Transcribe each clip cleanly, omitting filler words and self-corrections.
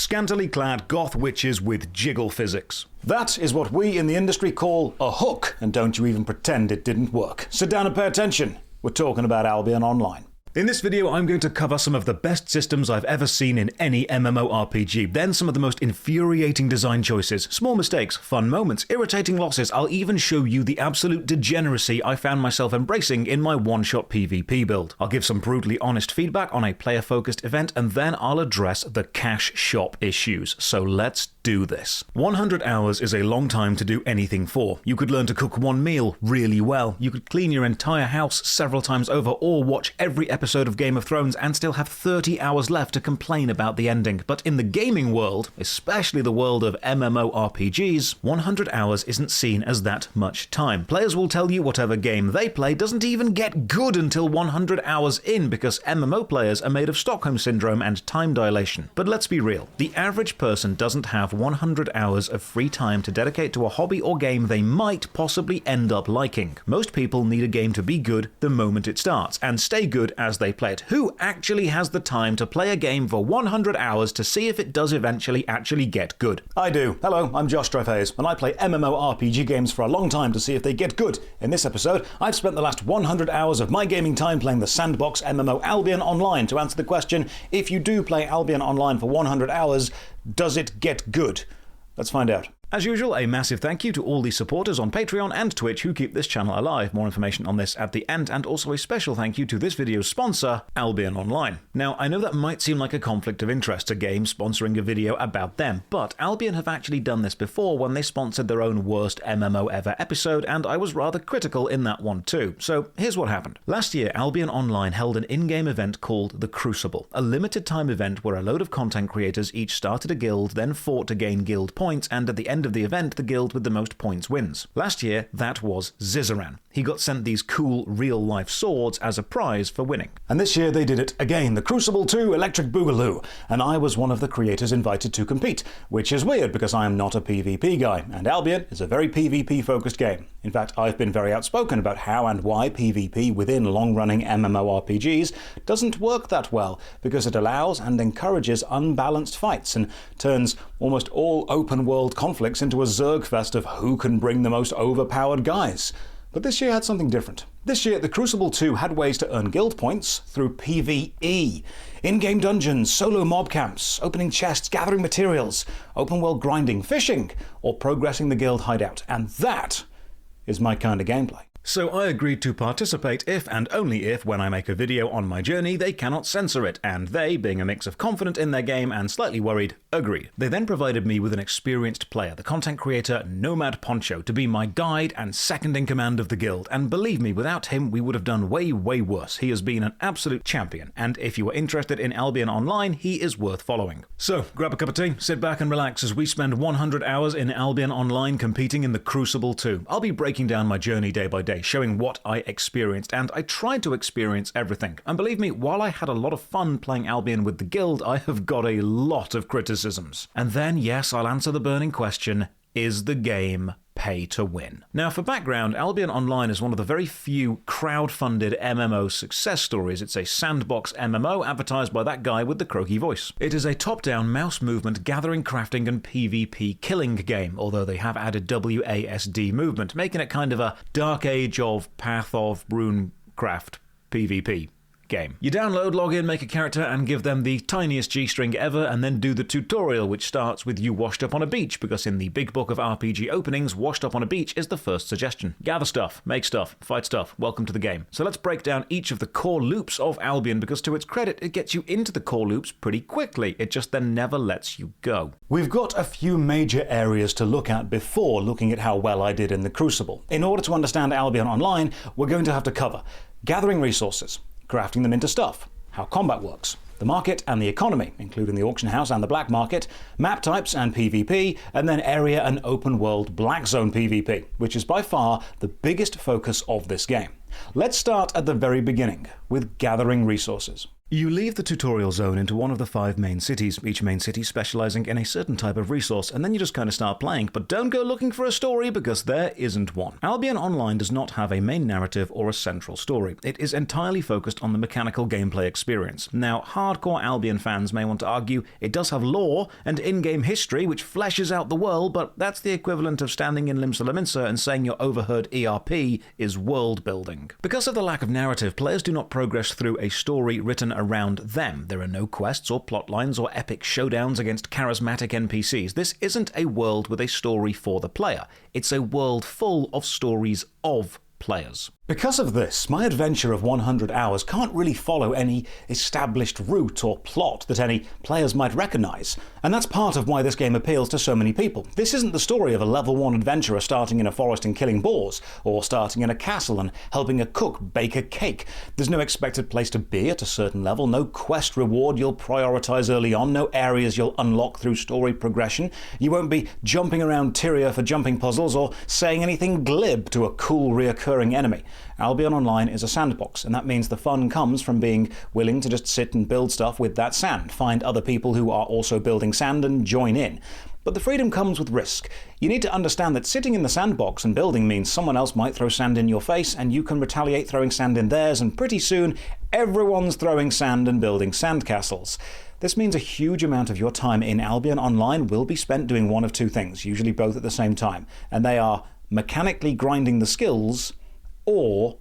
scantily clad goth witches with jiggle physics. That is what we in the industry call a hook, and don't you even pretend it didn't work. Sit down and pay attention. We're talking about Albion Online. In this video, I'm going to cover some of the best systems I've ever seen in any MMORPG, then some of the most infuriating design choices, small mistakes, fun moments, irritating losses. I'll even show you the absolute degeneracy I found myself embracing in my one-shot PvP build. I'll give some brutally honest feedback on a player-focused event, and then I'll address the cash shop issues. So let's do this. 100 hours is a long time to do anything for. You could learn to cook one meal really well, you could clean your entire house several times over, or watch every episode of Game of Thrones and still have 30 hours left to complain about the ending. But in the gaming world, especially the world of MMORPGs, 100 hours isn't seen as that much time. Players will tell you whatever game they play doesn't even get good until 100 hours in, because MMO players are made of Stockholm Syndrome and time dilation. But let's be real, the average person doesn't have 100 hours of free time to dedicate to a hobby or game they might possibly end up liking. Most people need a game to be good the moment it starts, and stay good as they play it. Who actually has the time to play a game for 100 hours to see if it does eventually actually get good? I do. Hello, I'm Josh Trefayes, and I play MMORPG games for a long time to see if they get good. In this episode, I've spent the last 100 hours of my gaming time playing the Sandbox MMO Albion Online to answer the question, if you do play Albion Online for 100 hours, does it get good? Let's find out. As usual, a massive thank you to all the supporters on Patreon and Twitch who keep this channel alive. More information on this at the end, and also a special thank you to this video's sponsor, Albion Online. Now, I know that might seem like a conflict of interest, a game sponsoring a video about them, but Albion have actually done this before when they sponsored their own worst MMO ever episode, and I was rather critical in that one too. So here's what happened. Last year, Albion Online held an in-game event called the Crucible, a limited time event where a load of content creators each started a guild, then fought to gain guild points, and at the end of the event, the guild with the most points wins. Last year, that was Zizaran. He got sent these cool, real-life swords as a prize for winning. And this year they did it again, the Crucible 2 Electric Boogaloo, and I was one of the creators invited to compete, which is weird because I am not a PvP guy, and Albion is a very PvP-focused game. In fact, I've been very outspoken about how and why PvP within long-running MMORPGs doesn't work that well, because it allows and encourages unbalanced fights and turns almost all open-world conflicts into a zergfest of who can bring the most overpowered guys. But this year had something different. This year, the Crucible 2 had ways to earn guild points through PvE. In-game dungeons, solo mob camps, opening chests, gathering materials, open-world grinding, fishing, or progressing the guild hideout. And that is my kind of gameplay. So I agreed to participate if and only if, when I make a video on my journey, they cannot censor it, and they, being a mix of confident in their game and slightly worried, agreed. They then provided me with an experienced player, the content creator Nomad Poncho, to be my guide and second in command of the guild, and believe me, without him we would have done way worse. He has been an absolute champion, and if you are interested in Albion Online, he is worth following. So, grab a cup of tea, sit back and relax as we spend 100 hours in Albion Online competing in the Crucible 2. I'll be breaking down my journey day by day, showing what I experienced, and I tried to experience everything. And believe me, while I had a lot of fun playing Albion with the guild, I have got a lot of criticisms. And then, yes, I'll answer the burning question, is the game pay to win? Now, for background, Albion Online is one of the very few crowd-funded MMO success stories. It's a sandbox MMO advertised by that guy with the croaky voice. It is a top-down mouse movement gathering, crafting, and PvP killing game, although they have added WASD movement, making it kind of a Dark Age of Path of Runecraft PvP game. You download, log in, make a character, and give them the tiniest G-string ever, and then do the tutorial, which starts with you washed up on a beach, because in the big book of RPG openings, washed up on a beach is the first suggestion. Gather stuff, make stuff, fight stuff, welcome to the game. So let's break down each of the core loops of Albion, because to its credit, it gets you into the core loops pretty quickly. It just then never lets you go. We've got a few major areas to look at before looking at how well I did in the Crucible. In order to understand Albion Online, we're going to have to cover gathering resources, crafting them into stuff, how combat works, the market and the economy, including the auction house and the black market, map types and PvP, and then area and open world black zone PvP, which is by far the biggest focus of this game. Let's start at the very beginning with gathering resources. You leave the tutorial zone into one of the 5 main cities, each main city specializing in a certain type of resource, and then you just kind of start playing, but don't go looking for a story because there isn't one. Albion Online does not have a main narrative or a central story. It is entirely focused on the mechanical gameplay experience. Now, hardcore Albion fans may want to argue it does have lore and in-game history which fleshes out the world, but that's the equivalent of standing in Limsa Lominsa and saying your overheard ERP is world building. Because of the lack of narrative, players do not progress through a story written around them. There are no quests or plot lines or epic showdowns against charismatic NPCs. This isn't a world with a story for the player. It's a world full of stories of players. Because of this, my adventure of 100 hours can't really follow any established route or plot that any players might recognize, and that's part of why this game appeals to so many people. This isn't the story of a level 1 adventurer starting in a forest and killing boars, or starting in a castle and helping a cook bake a cake. There's no expected place to be at a certain level, no quest reward you'll prioritize early on, no areas you'll unlock through story progression. You won't be jumping around Tyria for jumping puzzles or saying anything glib to a cool reoccurring enemy. Albion Online is a sandbox, and that means the fun comes from being willing to just sit and build stuff with that sand, find other people who are also building sand and join in. But the freedom comes with risk. You need to understand that sitting in the sandbox and building means someone else might throw sand in your face and you can retaliate throwing sand in theirs, and pretty soon everyone's throwing sand and building sandcastles. This means a huge amount of your time in Albion Online will be spent doing one of two things, usually both at the same time, and they are mechanically grinding the skills or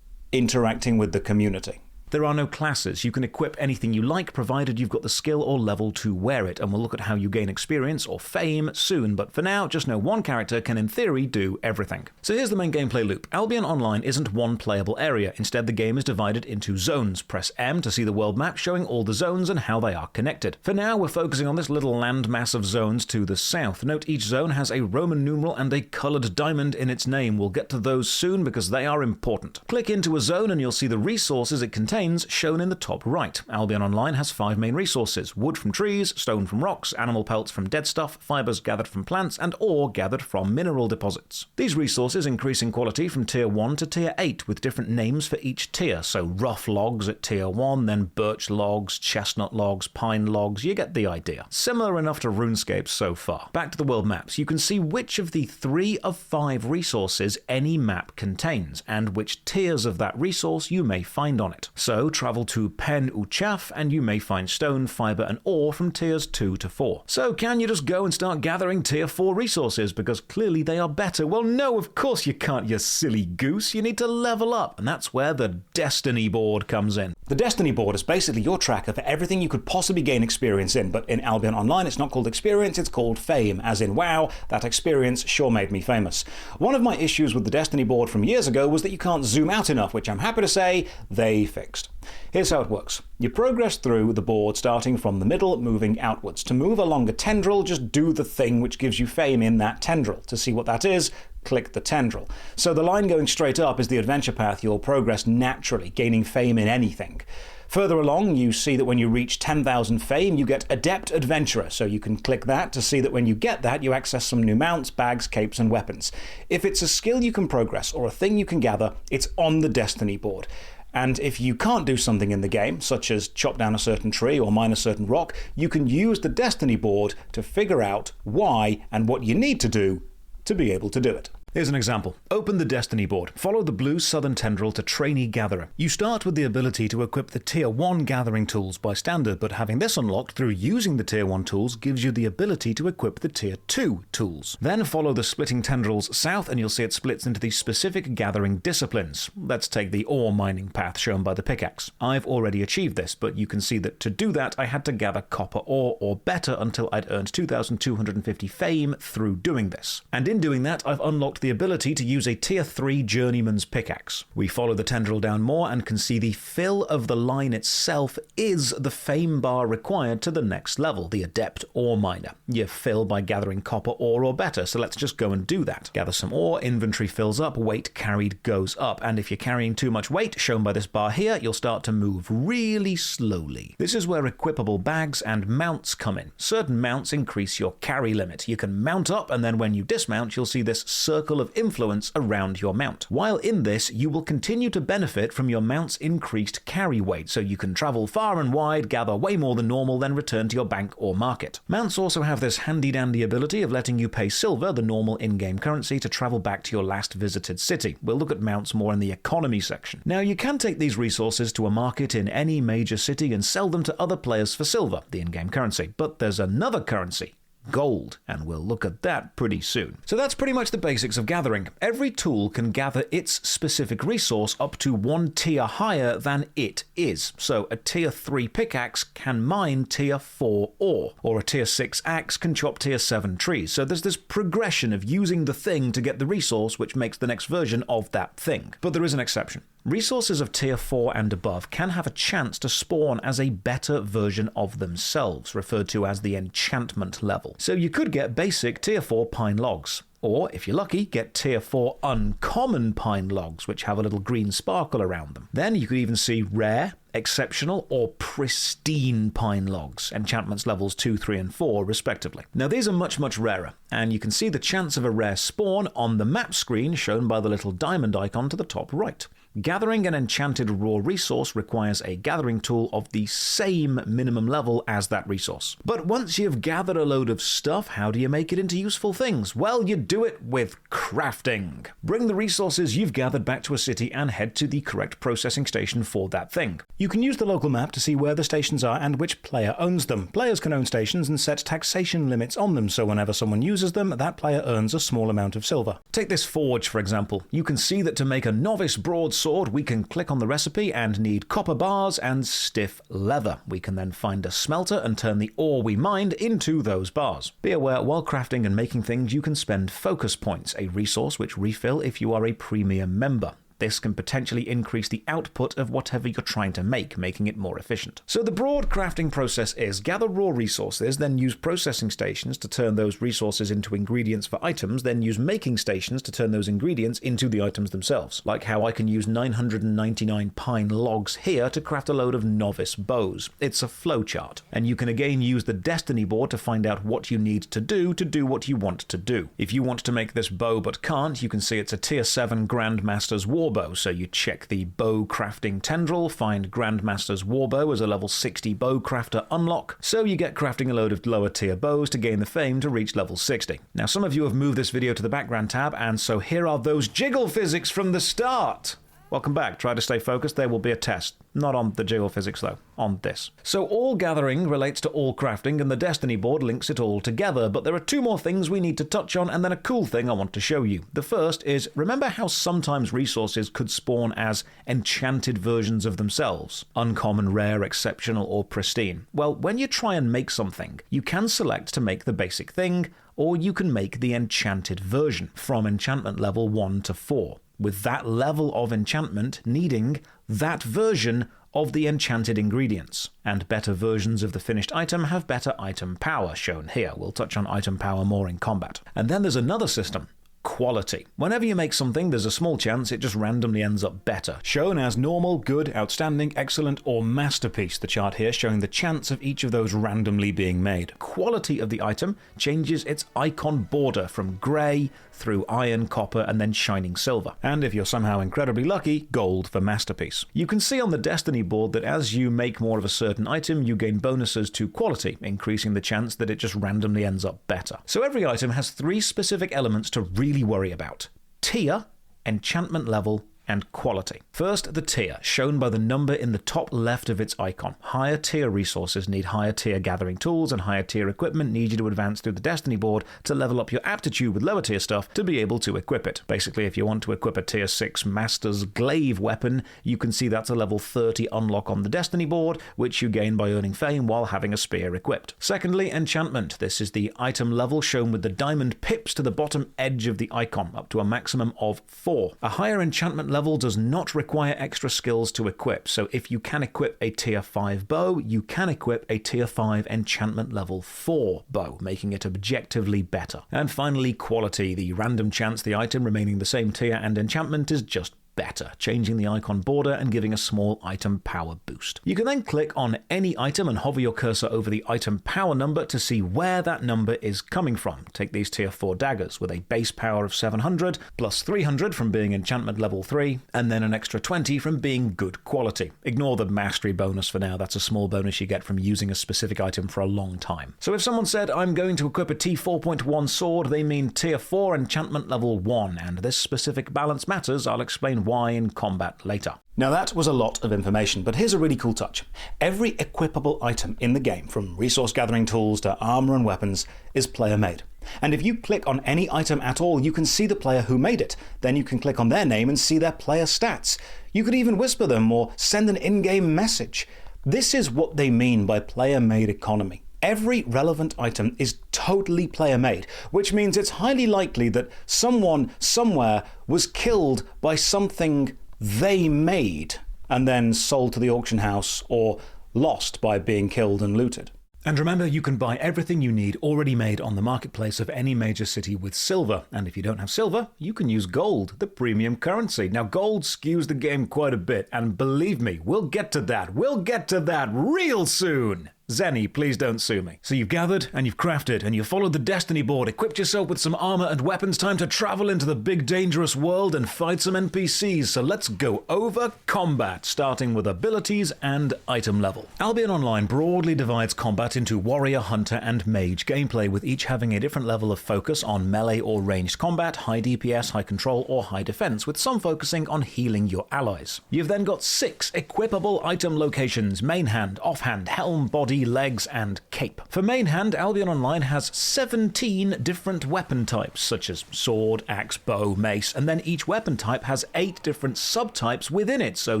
interacting with the community. There are no classes. You can equip anything you like, provided you've got the skill or level to wear it, and we'll look at how you gain experience or fame soon, but for now, just know one character can in theory do everything. So here's the main gameplay loop. Albion Online isn't one playable area. Instead, the game is divided into zones. Press M to see the world map showing all the zones and how they are connected. For now, we're focusing on this little landmass of zones to the south. Note each zone has a Roman numeral and a colored diamond in its name. We'll get to those soon because they are important. Click into a zone and you'll see the resources it contains shown in the top right. Albion Online has 5 main resources: wood from trees, stone from rocks, animal pelts from dead stuff, fibers gathered from plants, and ore gathered from mineral deposits. These resources increase in quality from tier 1 to tier 8 with different names for each tier, so rough logs at tier 1, then birch logs, chestnut logs, pine logs, you get the idea. Similar enough to RuneScape so far. Back to the world maps, you can see which of the 3 of 5 resources any map contains, and which tiers of that resource you may find on it. So travel to Pen Uchaf and you may find stone, fiber and ore from tiers 2 to 4. So can you just go and start gathering tier 4 resources because clearly they are better? Well, no, of course you can't, you silly goose. You need to level up, and that's where the Destiny board comes in. The Destiny board is basically your tracker for everything you could possibly gain experience in, but in Albion Online it's not called experience, it's called fame, as in wow, that experience sure made me famous. One of my issues with the Destiny board from years ago was that you can't zoom out enough, which I'm happy to say they fixed. Here's how it works. You progress through the board starting from the middle, moving outwards. To move along a tendril, just do the thing which gives you fame in that tendril. To see what that is, click the tendril. So the line going straight up is the adventure path you'll progress naturally, gaining fame in anything. Further along, you see that when you reach 10,000 fame, you get Adept Adventurer, so you can click that to see that when you get that, you access some new mounts, bags, capes, and weapons. If it's a skill you can progress or a thing you can gather, it's on the Destiny board. And if you can't do something in the game, such as chop down a certain tree or mine a certain rock, you can use the Destiny board to figure out why and what you need to do to be able to do it. Here's an example. Open the Destiny board. Follow the blue southern tendril to Trainee Gatherer. You start with the ability to equip the Tier 1 gathering tools by standard, but having this unlocked through using the Tier 1 tools gives you the ability to equip the Tier 2 tools. Then follow the splitting tendrils south and you'll see it splits into these specific gathering disciplines. Let's take the ore mining path shown by the pickaxe. I've already achieved this, but you can see that to do that I had to gather copper ore or better until I'd earned 2,250 fame through doing this. And in doing that, I've unlocked the ability to use a tier 3 journeyman's pickaxe. We follow the tendril down more and can see the fill of the line itself is the fame bar required to the next level, the adept ore miner. You fill by gathering copper ore or better, so let's just go and do that. Gather some ore, inventory fills up, weight carried goes up, and if you're carrying too much weight, shown by this bar here, you'll start to move really slowly. This is where equipable bags and mounts come in. Certain mounts increase your carry limit. You can mount up, and then when you dismount, you'll see this circle circle of influence around your mount. While in this, you will continue to benefit from your mount's increased carry weight, so you can travel far and wide, gather way more than normal, then return to your bank or market. Mounts also have this handy-dandy ability of letting you pay silver, the normal in-game currency, to travel back to your last visited city. We'll look at mounts more in the economy section. Now, you can take these resources to a market in any major city and sell them to other players for silver, the in-game currency. But there's another currency, gold, and we'll look at that pretty soon. So that's pretty much the basics of gathering. Every tool can gather its specific resource up to one tier higher than it is. So a tier 3 pickaxe can mine tier 4 ore, or a tier 6 axe can chop tier 7 trees. So there's this progression of using the thing to get the resource, which makes the next version of that thing. But there is an exception. Resources of tier 4 and above can have a chance to spawn as a better version of themselves, referred to as the enchantment level. So you could get basic tier 4 pine logs. Or, if you're lucky, get tier 4 uncommon pine logs, which have a little green sparkle around them. Then you could even see rare, exceptional, or pristine pine logs, enchantments levels 2, 3, and 4, respectively. Now, these are much, much rarer, and you can see the chance of a rare spawn on the map screen shown by the little diamond icon to the top right. Gathering an enchanted raw resource requires a gathering tool of the same minimum level as that resource. But once you've gathered a load of stuff, how do you make it into useful things? Well, you do it with crafting. Bring the resources you've gathered back to a city and head to the correct processing station for that thing. You can use the local map to see where the stations are and which player owns them. Players can own stations and set taxation limits on them, so whenever someone uses them, that player earns a small amount of silver. Take this forge, for example. You can see that to make a novice broadsword, we can click on the recipe and need copper bars and stiff leather. We can then find a smelter and turn the ore we mined into those bars. Be aware, while crafting and making things, you can spend focus points, a resource which refill if you are a premium member. This can potentially increase the output of whatever you're trying to make, making it more efficient. So the broad crafting process is gather raw resources, then use processing stations to turn those resources into ingredients for items, then use making stations to turn those ingredients into the items themselves. Like how I can use 999 pine logs here to craft a load of novice bows. It's a flowchart. And you can again use the destiny board to find out what you need to do what you want to do. If you want to make this bow but can't, you can see it's a tier 7 Grandmaster's War Bow, so you check the bow crafting tendril, find Grandmaster's Warbow as a level 60 bow crafter unlock, so you get crafting a load of lower tier bows to gain the fame to reach level 60. Now, some of you have moved this video to the background tab, and so here are those jiggle physics from the start. Welcome back. Try to stay focused. There will be a test. Not on the jiggle physics, though. On this. So all gathering relates to all crafting, and the Destiny board links it all together, but there are two more things we need to touch on, and then a cool thing I want to show you. The first is, remember how sometimes resources could spawn as enchanted versions of themselves? Uncommon, rare, exceptional, or pristine. Well, when you try and make something, you can select to make the basic thing, or you can make the enchanted version, from enchantment level 1 to 4. With that level of enchantment needing that version of the enchanted ingredients. And better versions of the finished item have better item power, shown here. We'll touch on item power more in combat. And then there's another system. Quality. Whenever you make something, there's a small chance it just randomly ends up better. Shown as normal, good, outstanding, excellent, or masterpiece. The chart here showing the chance of each of those randomly being made. Quality of the item changes its icon border from grey through iron, copper, and then shining silver. And if you're somehow incredibly lucky, gold for masterpiece. You can see on the Destiny board that as you make more of a certain item, you gain bonuses to quality, increasing the chance that it just randomly ends up better. So every item has 3 specific elements to really worry about: tier, enchantment level, and quality. First, the tier, shown by the number in the top left of its icon. Higher tier resources need higher tier gathering tools, and higher tier equipment need you to advance through the Destiny board to level up your aptitude with lower tier stuff to be able to equip it. Basically, if you want to equip a tier 6 Master's Glaive weapon, you can see that's a level 30 unlock on the Destiny board, which you gain by earning fame while having a spear equipped. Secondly, enchantment. This is the item level shown with the diamond pips to the bottom edge of the icon, up to a maximum of 4. A higher enchantment level does not require extra skills to equip, so if you can equip a tier 5 bow, you can equip a tier 5 enchantment level 4 bow, making it objectively better. And finally, quality. The random chance the item remaining the same tier and enchantment is just better, changing the icon border and giving a small item power boost. You can then click on any item and hover your cursor over the item power number to see where that number is coming from. Take these tier 4 daggers with a base power of 700, plus 300 from being enchantment level 3, and then an extra 20 from being good quality. Ignore the mastery bonus for now, that's a small bonus you get from using a specific item for a long time. So if someone said, I'm going to equip a T4.1 sword, they mean tier 4 enchantment level 1, and this specific balance matters. I'll explain why in combat later. Now that was a lot of information, but here's a really cool touch. Every equipable item in the game, from resource gathering tools to armor and weapons, is player made. And if you click on any item at all, you can see the player who made it. Then you can click on their name and see their player stats. You could even whisper them or send an in-game message. This is what they mean by player-made economy. Every relevant item is totally player-made, which means it's highly likely that someone somewhere was killed by something they made and then sold to the auction house or lost by being killed and looted. And remember, you can buy everything you need already made on the marketplace of any major city with silver. And if you don't have silver, you can use gold, the premium currency. Now, gold skews the game quite a bit, and believe me, we'll get to that. We'll get to that real soon. Zenny, please don't sue me. So you've gathered, and you've crafted, and you've followed the destiny board, equipped yourself with some armor and weapons. Time to travel into the big dangerous world and fight some NPCs. So let's go over combat, starting with abilities and item level. Albion Online broadly divides combat into warrior, hunter, and mage gameplay, with each having a different level of focus on melee or ranged combat, high DPS, high control, or high defense, with some focusing on healing your allies. You've then got 6 equipable item locations: main hand, offhand, helm, body, legs, and cape. For main hand, Albion Online has 17 different weapon types, such as sword, axe, bow, mace, and then each weapon type has 8 different subtypes within it, so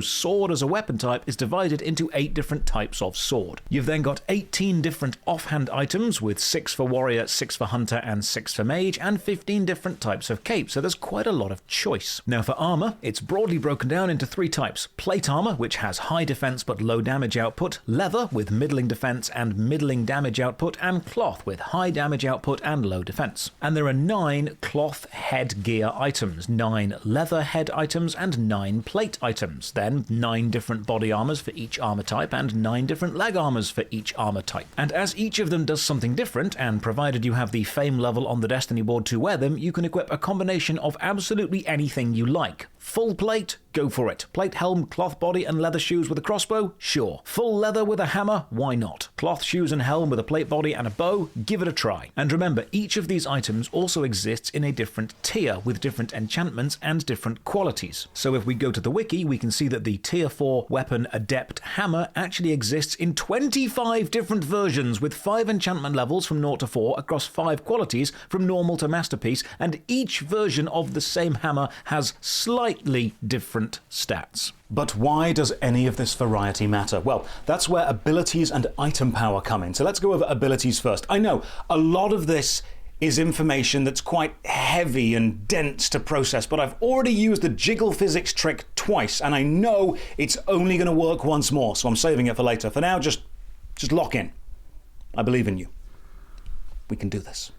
sword as a weapon type is divided into 8 different types of sword. You've then got 18 different offhand items, with 6 for warrior, 6 for hunter, and 6 for mage, and 15 different types of cape, so there's quite a lot of choice. Now for armor, it's broadly broken down into 3 types: plate armor, which has high defense but low damage output; leather, with middling defense and middling damage output; and cloth, with high damage output and low defense. And there are 9 cloth headgear items, 9 leather head items, and 9 plate items. Then 9 different body armors for each armor type, and 9 different leg armors for each armor type. And as each of them does something different, and provided you have the fame level on the destiny board to wear them, you can equip a combination of absolutely anything you like. Full plate? Go for it. Plate helm, cloth body, and leather shoes with a crossbow? Sure. Full leather with a hammer? Why not? Cloth shoes and helm with a plate body and a bow? Give it a try. And remember, each of these items also exists in a different tier, with different enchantments and different qualities. So if we go to the wiki, we can see that the tier 4 weapon adept hammer actually exists in 25 different versions, with 5 enchantment levels from 0 to 4 across 5 qualities from normal to masterpiece, and each version of the same hammer has slightly different stats. But why does any of this variety matter? Well, that's where abilities and item power come in. So let's go over abilities first. I know a lot of this is information that's quite heavy and dense to process, but I've already used the jiggle physics trick twice, and I know it's only going to work once more, so I'm saving it for later. For now, just lock in. I believe in you. We can do this.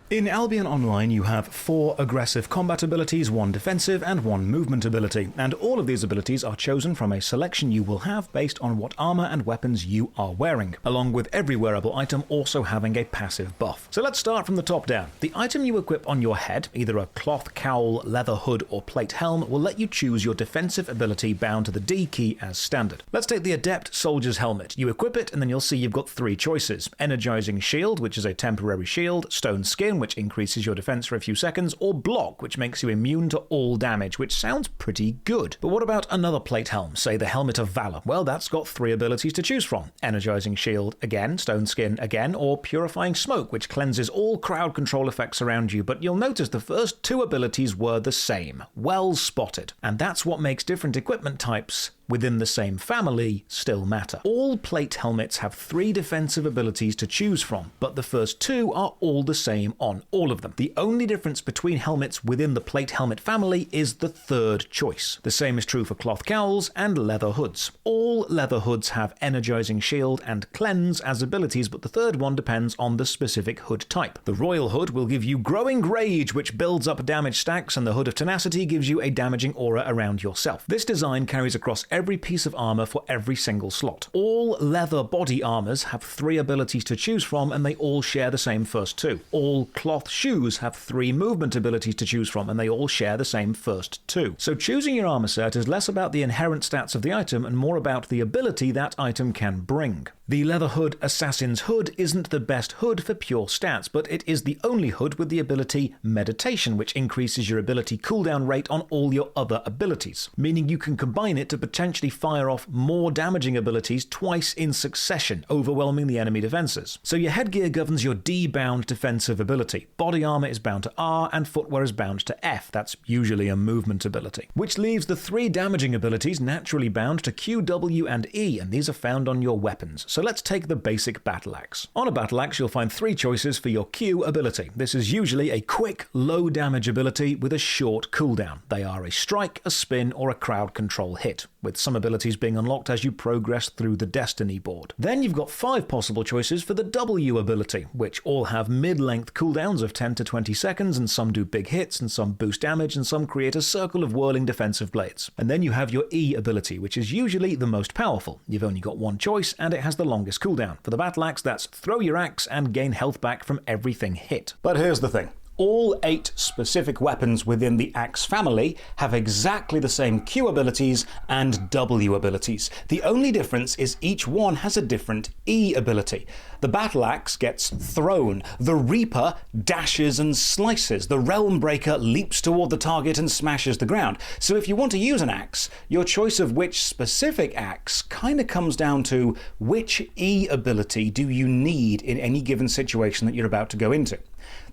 In Albion Online, you have 4 aggressive combat abilities, 1 defensive, and 1 movement ability, and all of these abilities are chosen from a selection you will have based on what armor and weapons you are wearing, along with every wearable item also having a passive buff. So let's start from the top down. The item you equip on your head, either a cloth cowl, leather hood, or plate helm, will let you choose your defensive ability bound to the D key as standard. Let's take the Adept Soldier's Helmet. You equip it, and then you'll see you've got 3 choices: Energizing Shield, which is a temporary shield; Stone Skin, which increases your defense for a few seconds; or Block, which makes you immune to all damage, which sounds pretty good. But what about another plate helm, say the Helmet of Valor? Well, that's got 3 abilities to choose from: Energizing Shield again, Stone Skin again, or Purifying Smoke, which cleanses all crowd control effects around you. But you'll notice the first 2 abilities were the same. Well spotted. And that's what makes different equipment types within the same family still matter. All plate helmets have 3 defensive abilities to choose from, but the first 2 are all the same on all of them. The only difference between helmets within the plate helmet family is the 3rd choice. The same is true for cloth cowls and leather hoods. All leather hoods have energizing shield and cleanse as abilities, but the 3rd one depends on the specific hood type. The royal hood will give you growing rage, which builds up damage stacks, and the hood of tenacity gives you a damaging aura around yourself. This design carries across every piece of armor for every single slot. All leather body armors have 3 abilities to choose from, and they all share the same first 2. All cloth shoes have 3 movement abilities to choose from, and they all share the same first 2. So choosing your armor set is less about the inherent stats of the item and more about the ability that item can bring. The leather hood Assassin's Hood isn't the best hood for pure stats, but it is the only hood with the ability Meditation, which increases your ability cooldown rate on all your other abilities, meaning you can combine it to potentially fire off more damaging abilities twice in succession, overwhelming the enemy defenses. So your headgear governs your D-bound defensive ability. Body armor is bound to R, and footwear is bound to F. That's usually a movement ability. Which leaves the 3 damaging abilities naturally bound to Q, W, and E, and these are found on your weapons. So let's take the basic battle axe. On a battle axe, you'll find 3 choices for your Q ability. This is usually a quick, low damage ability with a short cooldown. They are a strike, a spin, or a crowd control hit, with some abilities being unlocked as you progress through the Destiny board. Then you've got 5 possible choices for the W ability, which all have mid-length cooldowns of 10 to 20 seconds, and some do big hits, and some boost damage, and some create a circle of whirling defensive blades. And then you have your E ability, which is usually the most powerful. You've only got 1 choice, and it has the longest cooldown. For the battle axe, that's throw your axe and gain health back from everything hit. But here's the thing. All 8 specific weapons within the axe family have exactly the same Q abilities and W abilities. The only difference is each one has a different E ability. The battle axe gets thrown. The Reaper dashes and slices. The Realm Breaker leaps toward the target and smashes the ground. So if you want to use an axe, your choice of which specific axe kind of comes down to which E ability do you need in any given situation that you're about to go into.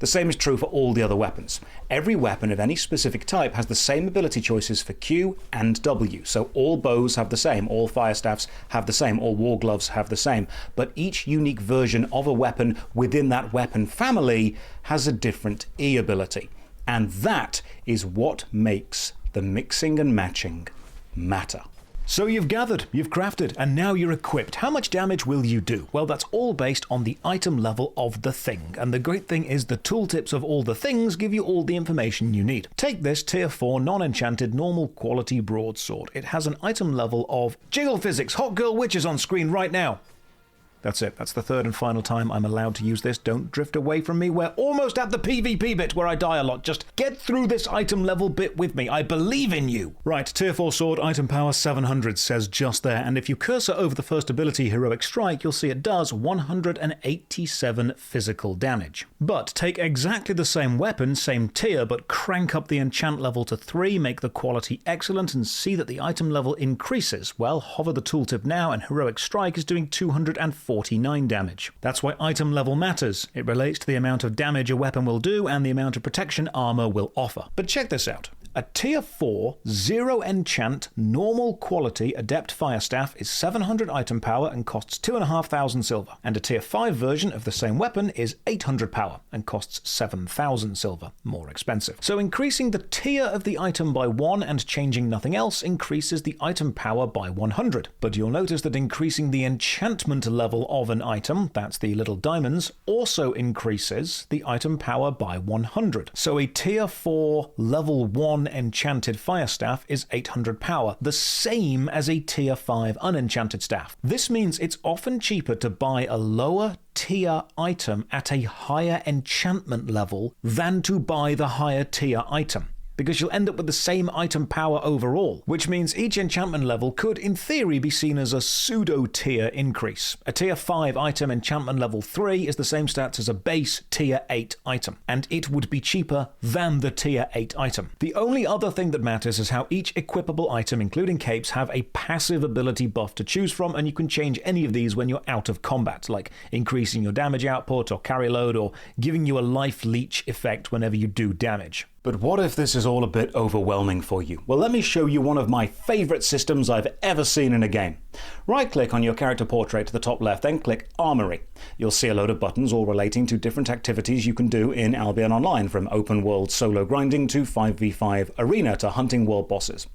The same is true for all the other weapons. Every weapon of any specific type has the same ability choices for Q and W, so all bows have the same, all fire staffs have the same, all war gloves have the same, but each unique version of a weapon within that weapon family has a different E ability. And that is what makes the mixing and matching matter. So you've gathered, you've crafted, and now you're equipped. How much damage will you do? Well, that's all based on the item level of the thing. And the great thing is the tooltips of all the things give you all the information you need. Take this tier 4 non-enchanted normal quality broadsword. It has an item level of Jiggle Physics. Hot Girl Witch is on screen right now. That's it. That's the 3rd and final time I'm allowed to use this. Don't drift away from me. We're almost at the PvP bit where I die a lot. Just get through this item level bit with me. I believe in you. Right, tier 4 sword, item power 700 says just there. And if you cursor over the first ability, Heroic Strike, you'll see it does 187 physical damage. But take exactly the same weapon, same tier, but crank up the enchant level to 3, make the quality excellent, and see that the item level increases. Well, hover the tooltip now, and Heroic Strike is doing 249 damage. That's why item level matters. It relates to the amount of damage a weapon will do and the amount of protection armor will offer. But check this out. A tier 4, 0 enchant, normal quality adept fire staff is 700 item power and costs 2,500 silver. And a tier 5 version of the same weapon is 800 power and costs 7,000 silver, more expensive. So increasing the tier of the item by 1 and changing nothing else increases the item power by 100. But you'll notice that increasing the enchantment level of an item, that's the little diamonds, also increases the item power by 100. So a tier 4 level 1 enchanted fire staff is 800 power, the same as a tier 5 unenchanted staff. This means it's often cheaper to buy a lower tier item at a higher enchantment level than to buy the higher tier item, because you'll end up with the same item power overall, which means each enchantment level could, in theory, be seen as a pseudo-tier increase. A tier 5 item enchantment level 3 is the same stats as a base tier 8 item, and it would be cheaper than the tier 8 item. The only other thing that matters is how each equipable item, including capes, have a passive ability buff to choose from, and you can change any of these when you're out of combat, like increasing your damage output or carry load, or giving you a life leech effect whenever you do damage. But what if this is all a bit overwhelming for you? Well, let me show you one of my favorite systems I've ever seen in a game. Right-click on your character portrait to the top left, then click Armory. You'll see a load of buttons all relating to different activities you can do in Albion Online, from open world solo grinding to 5v5 arena to hunting world bosses.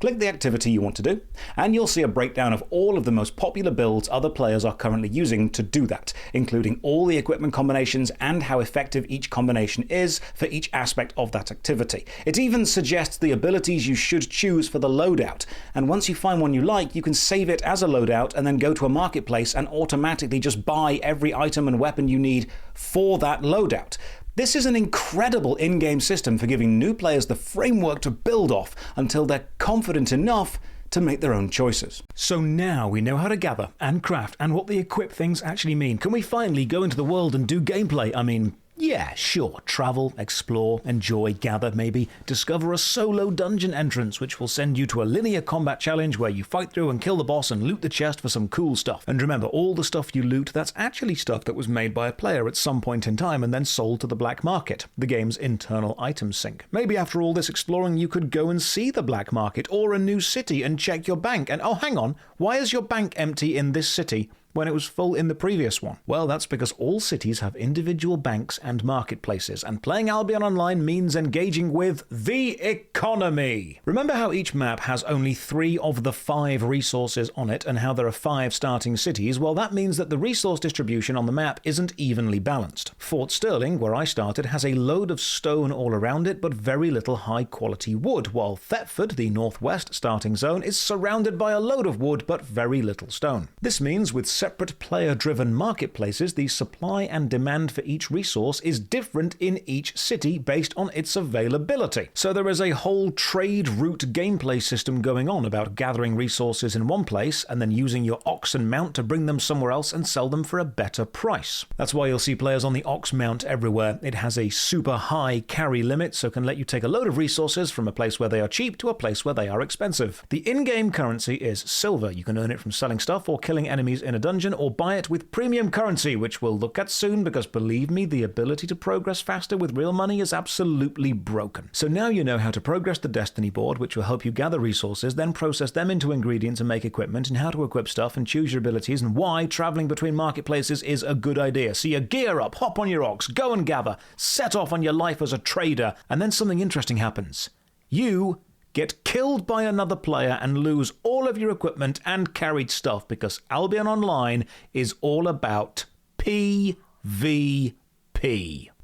Click the activity you want to do, and you'll see a breakdown of all of the most popular builds other players are currently using to do that, including all the equipment combinations and how effective each combination is for each aspect of that activity. It even suggests the abilities you should choose for the loadout, and once you find one you like, you can save it as a loadout and then go to a marketplace and automatically just buy every item and weapon you need for that loadout. This is an incredible in-game system for giving new players the framework to build off until they're confident enough to make their own choices. So now we know how to gather and craft and what the equip things actually mean. Can we finally go into the world and do gameplay? I mean, yeah, sure. Travel, explore, enjoy, gather, maybe discover a solo dungeon entrance which will send you to a linear combat challenge where you fight through and kill the boss and loot the chest for some cool stuff. And remember, all the stuff you loot, that's actually stuff that was made by a player at some point in time and then sold to the black market, the game's internal item sink. Maybe after all this exploring you could go and see the black market or a new city and check your bank. And oh, hang on, why is your bank empty in this city when it was full in the previous one? Well, that's because all cities have individual banks and marketplaces, and playing Albion Online means engaging with the economy. Remember how each map has only 3 of the 5 resources on it, and how there are 5 starting cities? Well, that means that the resource distribution on the map isn't evenly balanced. Fort Sterling, where I started, has a load of stone all around it, but very little high-quality wood, while Thetford, the northwest starting zone, is surrounded by a load of wood, but very little stone. This means with separate player-driven marketplaces, the supply and demand for each resource is different in each city based on its availability. So there is a whole trade route gameplay system going on about gathering resources in one place and then using your ox and mount to bring them somewhere else and sell them for a better price. That's why you'll see players on the ox mount everywhere. It has a super high carry limit, so can let you take a load of resources from a place where they are cheap to a place where they are expensive. The in-game currency is silver. You can earn it from selling stuff or killing enemies in a dungeon, or buy it with premium currency, which we'll look at soon, because believe me, the ability to progress faster with real money is absolutely broken. So now you know how to progress the Destiny board, which will help you gather resources, then process them into ingredients and make equipment, and how to equip stuff and choose your abilities, and why traveling between marketplaces is a good idea. So you gear up, hop on your ox, go and gather, set off on your life as a trader, and then something interesting happens. You get killed by another player and lose all of your equipment and carried stuff, because Albion Online is all about PvP.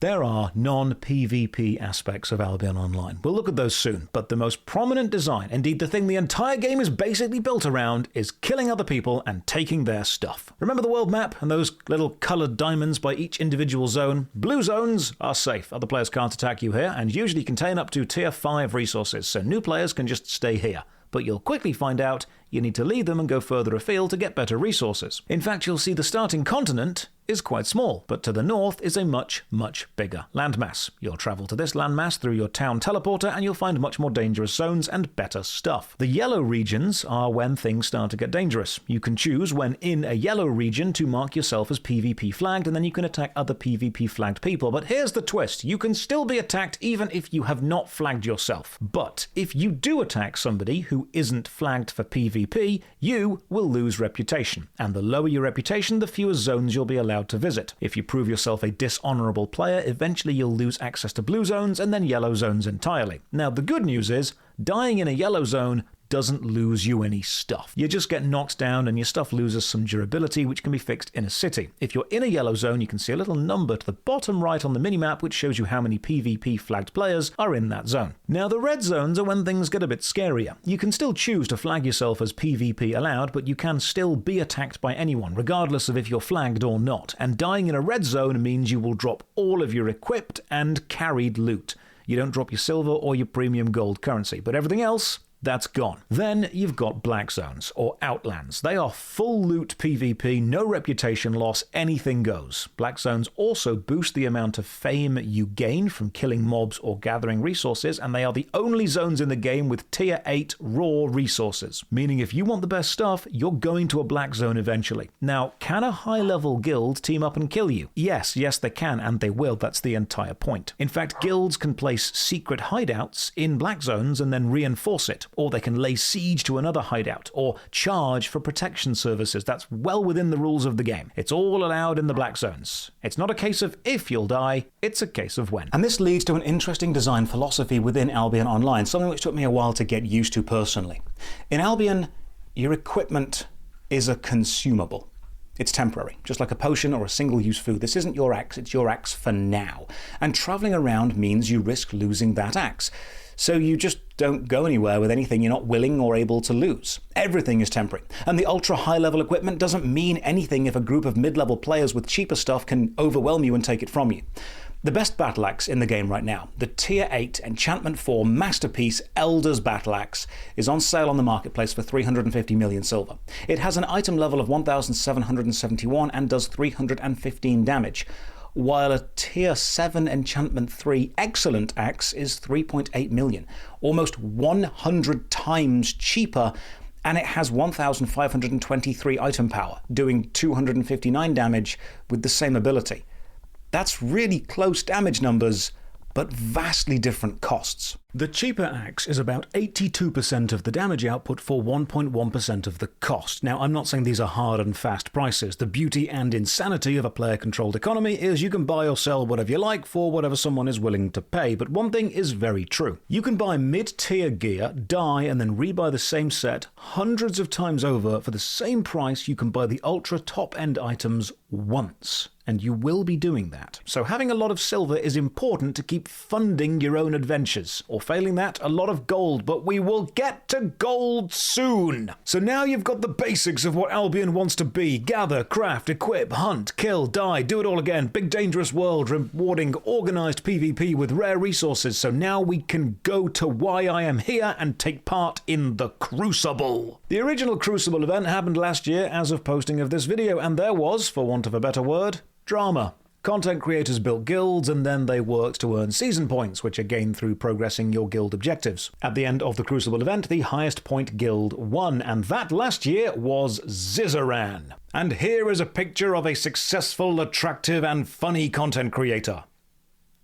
There are non-PvP aspects of Albion Online. We'll look at those soon, but the most prominent design, indeed the thing the entire game is basically built around, is killing other people and taking their stuff. Remember the world map and those little coloured diamonds by each individual zone? Blue zones are safe. Other players can't attack you here, and usually contain up to tier 5 resources, so new players can just stay here. But you'll quickly find out you need to leave them and go further afield to get better resources. In fact, you'll see the starting continent is quite small, but to the north is a much, much bigger landmass. You'll travel to this landmass through your town teleporter, and you'll find much more dangerous zones and better stuff. The yellow regions are when things start to get dangerous. You can choose when in a yellow region to mark yourself as PvP flagged, and then you can attack other PvP flagged people. But here's the twist. You can still be attacked even if you have not flagged yourself. But if you do attack somebody who isn't flagged for PvP, you will lose reputation. And the lower your reputation, the fewer zones you'll be allowed to visit. If you prove yourself a dishonorable player, eventually you'll lose access to blue zones and then yellow zones entirely. Now, the good news is, dying in a yellow zone doesn't lose you any stuff. You just get knocked down and your stuff loses some durability, which can be fixed in a city. If you're in a yellow zone, you can see a little number to the bottom right on the minimap, which shows you how many PvP flagged players are in that zone. Now, the red zones are when things get a bit scarier. You can still choose to flag yourself as PvP allowed, but you can still be attacked by anyone, regardless of if you're flagged or not. And dying in a red zone means you will drop all of your equipped and carried loot. You don't drop your silver or your premium gold currency, but everything else That's gone. Then you've got Black Zones, or Outlands. They are full loot PvP, no reputation loss, anything goes. Black Zones also boost the amount of fame you gain from killing mobs or gathering resources, and they are the only zones in the game with tier 8 raw resources. Meaning if you want the best stuff, you're going to a Black Zone eventually. Now, can a high-level guild team up and kill you? Yes, they can, and they will. That's the entire point. In fact, guilds can place secret hideouts in Black Zones and then reinforce it. Or they can lay siege to another hideout, or charge for protection services. That's well within the rules of the game. It's all allowed in the Black Zones. It's not a case of if you'll die, it's a case of when. And this leads to an interesting design philosophy within Albion Online, something which took me a while to get used to personally. In Albion, your equipment is a consumable. It's temporary, just like a potion or a single-use food. This isn't your axe, it's your axe for now. And traveling around means you risk losing that axe. So you just don't go anywhere with anything you're not willing or able to lose. Everything is temporary. And the ultra high-level equipment doesn't mean anything if a group of mid-level players with cheaper stuff can overwhelm you and take it from you. The best battle axe in the game right now, the Tier 8 Enchantment 4 Masterpiece Elder's Battle Axe, is on sale on the marketplace for 350 million silver. It has an item level of 1,771 and does 315 damage. While a Tier 7 Enchantment 3 Excellent Axe is 3.8 million, almost 100 times cheaper, and it has 1,523 item power, doing 259 damage with the same ability. That's really close damage numbers, but vastly different costs. The cheaper axe is about 82% of the damage output for 1.1% of the cost. Now, I'm not saying these are hard and fast prices. The beauty and insanity of a player-controlled economy is you can buy or sell whatever you like for whatever someone is willing to pay. But one thing is very true. You can buy mid-tier gear, die, and then rebuy the same set hundreds of times over for the same price you can buy the ultra top-end items once. And you will be doing that. So having a lot of silver is important to keep funding your own adventures. Or failing that, a lot of gold, but we will get to gold soon. So now you've got the basics of what Albion wants to be. Gather, craft, equip, hunt, kill, die, do it all again. Big dangerous world rewarding organized PvP with rare resources. So now we can go to why I am here and take part in the Crucible. The original Crucible event happened last year as of posting of this video, and there was, for want of a better word, drama. Content creators built guilds and then they worked to earn season points, which are gained through progressing your guild objectives. At the end of the Crucible event, the highest point guild won, and that last year was Zizaran. And here is a picture of a successful, attractive, and funny content creator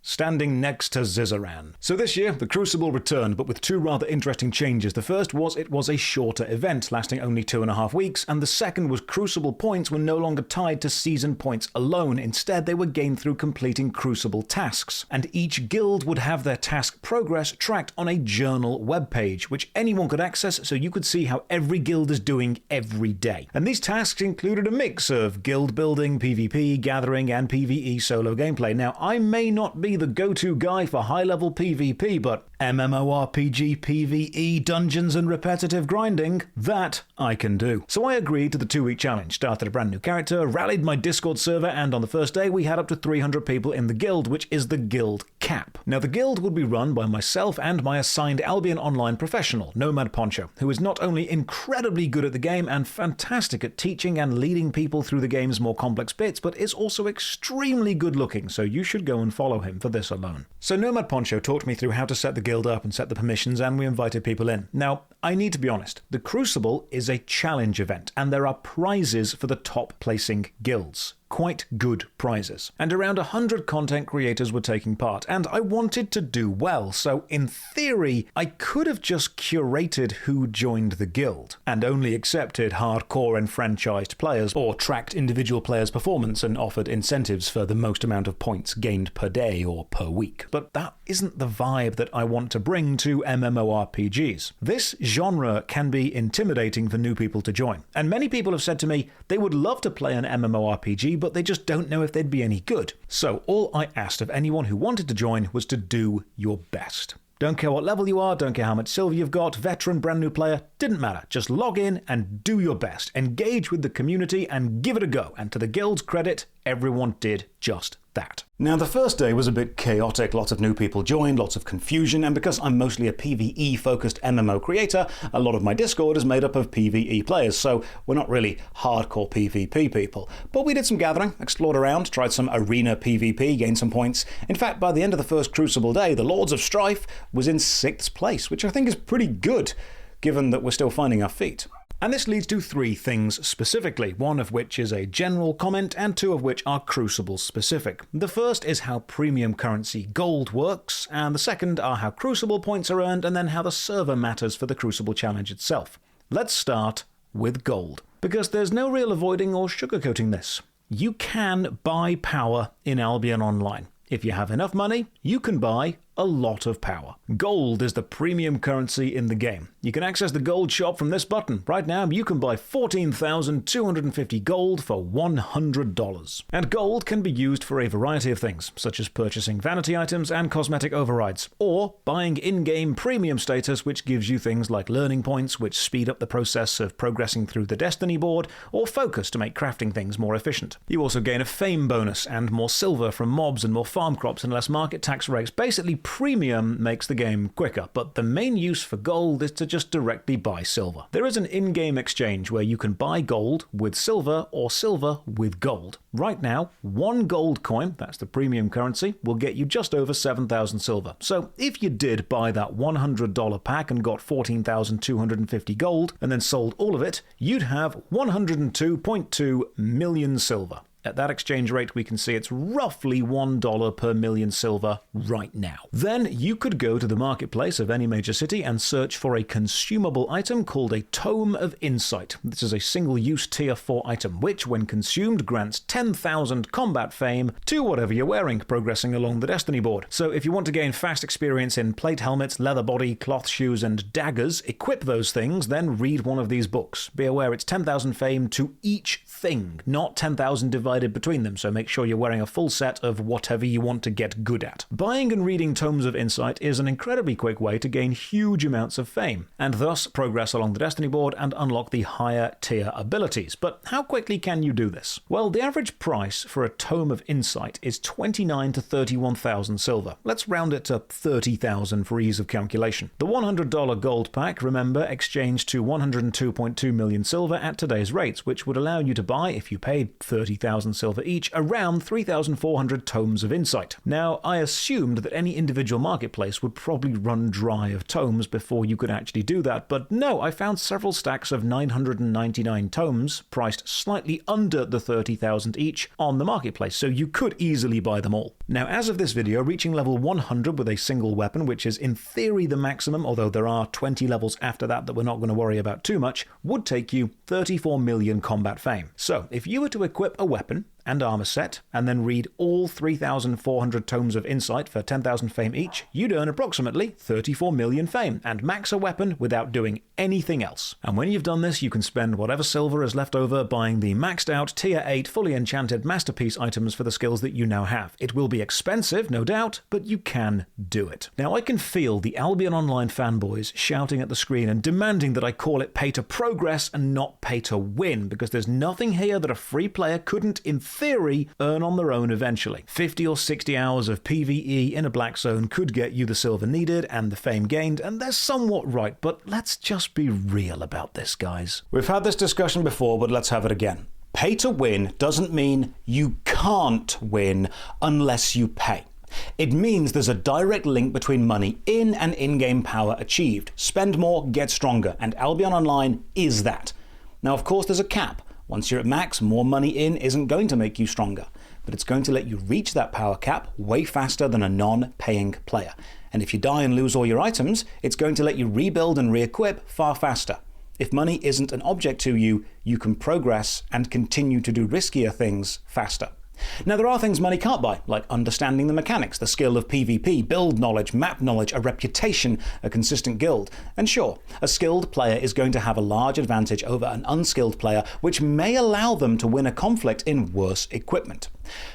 standing next to Zizaran. So this year, the Crucible returned, but with two rather interesting changes. The first was it was a shorter event, lasting only 2.5 weeks, and the second was Crucible points were no longer tied to season points alone. Instead, they were gained through completing Crucible tasks, and each guild would have their task progress tracked on a journal webpage, which anyone could access so you could see how every guild is doing every day. And these tasks included a mix of guild building, PvP, gathering, and PvE solo gameplay. Now, I may not be the go-to guy for high-level PvP, but MMORPG, PvE, dungeons, and repetitive grinding, that I can do. So I agreed to the 2-week challenge, started a brand new character, rallied my Discord server, and on the first day we had up to 300 people in the guild, which is the guild cap. Now the guild would be run by myself and my assigned Albion Online professional, Nomad Poncho, who is not only incredibly good at the game and fantastic at teaching and leading people through the game's more complex bits, but is also extremely good looking, so you should go and follow him for this alone. So Nomad Poncho talked me through how to set the guild up and set the permissions, and we invited people in. Now, I need to be honest, the Crucible is a challenge event, and there are prizes for the top placing guilds. Quite good prizes. And around 100 content creators were taking part, and I wanted to do well, so in theory, I could have just curated who joined the guild, and only accepted hardcore enfranchised players, or tracked individual players' performance and offered incentives for the most amount of points gained per day or per week. But that isn't the vibe that I want to bring to MMORPGs. This genre can be intimidating for new people to join, and many people have said to me they would love to play an MMORPG, but they just don't know if they'd be any good. So all I asked of anyone who wanted to join was to do your best. Don't care what level you are, don't care how much silver you've got, veteran, brand new player, didn't matter. Just log in and do your best. Engage with the community and give it a go. And to the guild's credit, everyone did just that. Now, the first day was a bit chaotic. Lots of new people joined, lots of confusion, and because I'm mostly a PvE-focused MMO creator, a lot of my Discord is made up of PvE players, so we're not really hardcore PvP people. But we did some gathering, explored around, tried some arena PvP, gained some points. In fact, by the end of the first Crucible day, the Lords of Strife was in 6th place, which I think is pretty good, given that we're still finding our feet. And this leads to 3 things specifically, one of which is a general comment and 2 of which are Crucible specific. The first is how premium currency gold works, and the second are how Crucible points are earned and then how the server matters for the Crucible challenge itself. Let's start with gold, because there's no real avoiding or sugarcoating this. You can buy power in Albion Online. If you have enough money, you can buy a lot of power. Gold is the premium currency in the game. You can access the gold shop from this button. Right now, you can buy 14,250 gold for $100. And gold can be used for a variety of things, such as purchasing vanity items and cosmetic overrides, or buying in-game premium status, which gives you things like learning points, which speed up the process of progressing through the Destiny board, or focus to make crafting things more efficient. You also gain a fame bonus and more silver from mobs and more farm crops and less market tax rates. Basically, premium makes the game quicker, but the main use for gold is to just directly buy silver. There is an in-game exchange where you can buy gold with silver or silver with gold. Right now, 1 gold coin, that's the premium currency, will get you just over 7,000 silver. So if you did buy that $100 pack and got 14,250 gold and then sold all of it, you'd have 102.2 million silver. At that exchange rate, we can see it's roughly $1 per million silver right now. Then you could go to the marketplace of any major city and search for a consumable item called a Tome of Insight. This is a single-use tier 4 item, which, when consumed, grants 10,000 combat fame to whatever you're wearing, progressing along the Destiny board. So if you want to gain fast experience in plate helmets, leather body, cloth shoes, and daggers, equip those things, then read one of these books. Be aware it's 10,000 fame to each thing, not 10,000 divided between them, so make sure you're wearing a full set of whatever you want to get good at. Buying and reading Tomes of Insight is an incredibly quick way to gain huge amounts of fame, and thus progress along the Destiny board and unlock the higher tier abilities. But how quickly can you do this? Well, the average price for a Tome of Insight is 29 to 31,000 silver. Let's round it to 30,000 for ease of calculation. The $100 gold pack, remember, exchanged to 102.2 million silver at today's rates, which would allow you to buy, if you paid 30,000 silver each, around 3,400 Tomes of Insight. Now, I assumed that any individual marketplace would probably run dry of tomes before you could actually do that, but no, I found several stacks of 999 tomes, priced slightly under the 30,000 each, on the marketplace, so you could easily buy them all. Now, as of this video, reaching level 100 with a single weapon, which is in theory the maximum, although there are 20 levels after that we're not going to worry about too much, would take you 34 million combat fame. So, if you were to equip a weapon and armor set, and then read all 3,400 Tomes of Insight for 10,000 fame each, you'd earn approximately 34 million fame, and max a weapon without doing anything else. And when you've done this, you can spend whatever silver is left over buying the maxed out Tier 8 fully enchanted masterpiece items for the skills that you now have. It will be expensive, no doubt, but you can do it. Now, I can feel the Albion Online fanboys shouting at the screen and demanding that I call it pay to progress and not pay to win, because there's nothing here that a free player couldn't, in theory, earn on their own eventually. 50 or 60 hours of PvE in a black zone could get you the silver needed and the fame gained, and they're somewhat right, but let's just be real about this, guys. We've had this discussion before, but let's have it again. Pay to win doesn't mean you can't win unless you pay. It means there's a direct link between money in and in-game power achieved. Spend more, get stronger, and Albion Online is that. Now, of course, there's a cap. Once you're at max, more money in isn't going to make you stronger, but it's going to let you reach that power cap way faster than a non-paying player. And if you die and lose all your items, it's going to let you rebuild and re-equip far faster. If money isn't an object to you, you can progress and continue to do riskier things faster. Now, there are things money can't buy, like understanding the mechanics, the skill of PvP, build knowledge, map knowledge, a reputation, a consistent guild. And sure, a skilled player is going to have a large advantage over an unskilled player, which may allow them to win a conflict in worse equipment.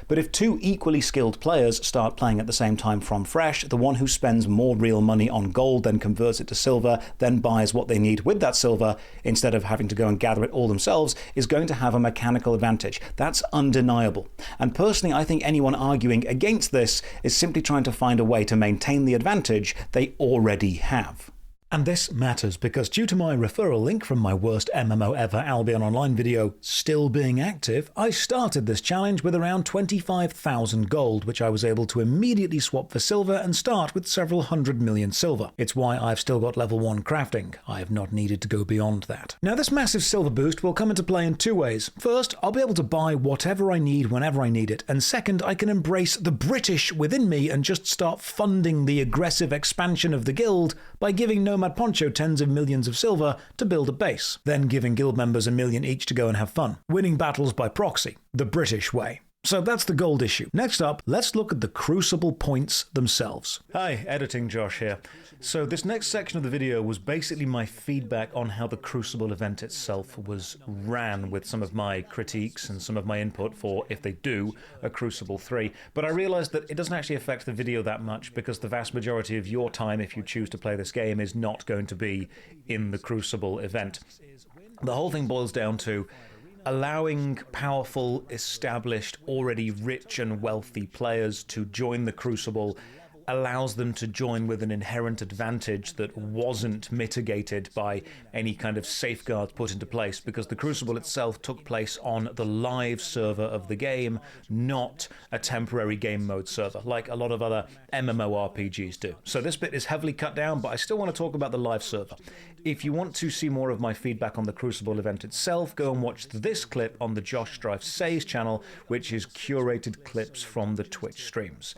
But if two equally skilled players start playing at the same time from fresh, the one who spends more real money on gold, then converts it to silver, then buys what they need with that silver, instead of having to go and gather it all themselves, is going to have a mechanical advantage. That's undeniable. And personally, I think anyone arguing against this is simply trying to find a way to maintain the advantage they already have. And this matters because due to my referral link from my worst MMO ever Albion Online video still being active, I started this challenge with around 25,000 gold, which I was able to immediately swap for silver and start with several 100 million silver. It's why I've still got level 1 crafting. I have not needed to go beyond that. Now this massive silver boost will come into play in two ways. First, I'll be able to buy whatever I need whenever I need it, and second, I can embrace the British within me and just start funding the aggressive expansion of the guild by giving Nomad Poncho tens of millions of silver to build a base, then giving guild members $1 million each to go and have fun, winning battles by proxy, the British way. So that's the gold issue. Next up, let's look at the Crucible points themselves. Hi, Editing Josh here. So this next section of the video was basically my feedback on how the Crucible event itself was ran, with some of my critiques and some of my input for if they do a Crucible 3. But I realized that it doesn't actually affect the video that much because the vast majority of your time, if you choose to play this game, is not going to be in the Crucible event. The whole thing boils down to allowing powerful, established, already rich and wealthy players to join the Crucible allows them to join with an inherent advantage that wasn't mitigated by any kind of safeguards put into place, because the Crucible itself took place on the live server of the game, not a temporary game mode server, like a lot of other MMORPGs do. So this bit is heavily cut down, but I still want to talk about the live server. If you want to see more of my feedback on the Crucible event itself, go and watch this clip on the Josh Strife Says channel, which is curated clips from the Twitch streams.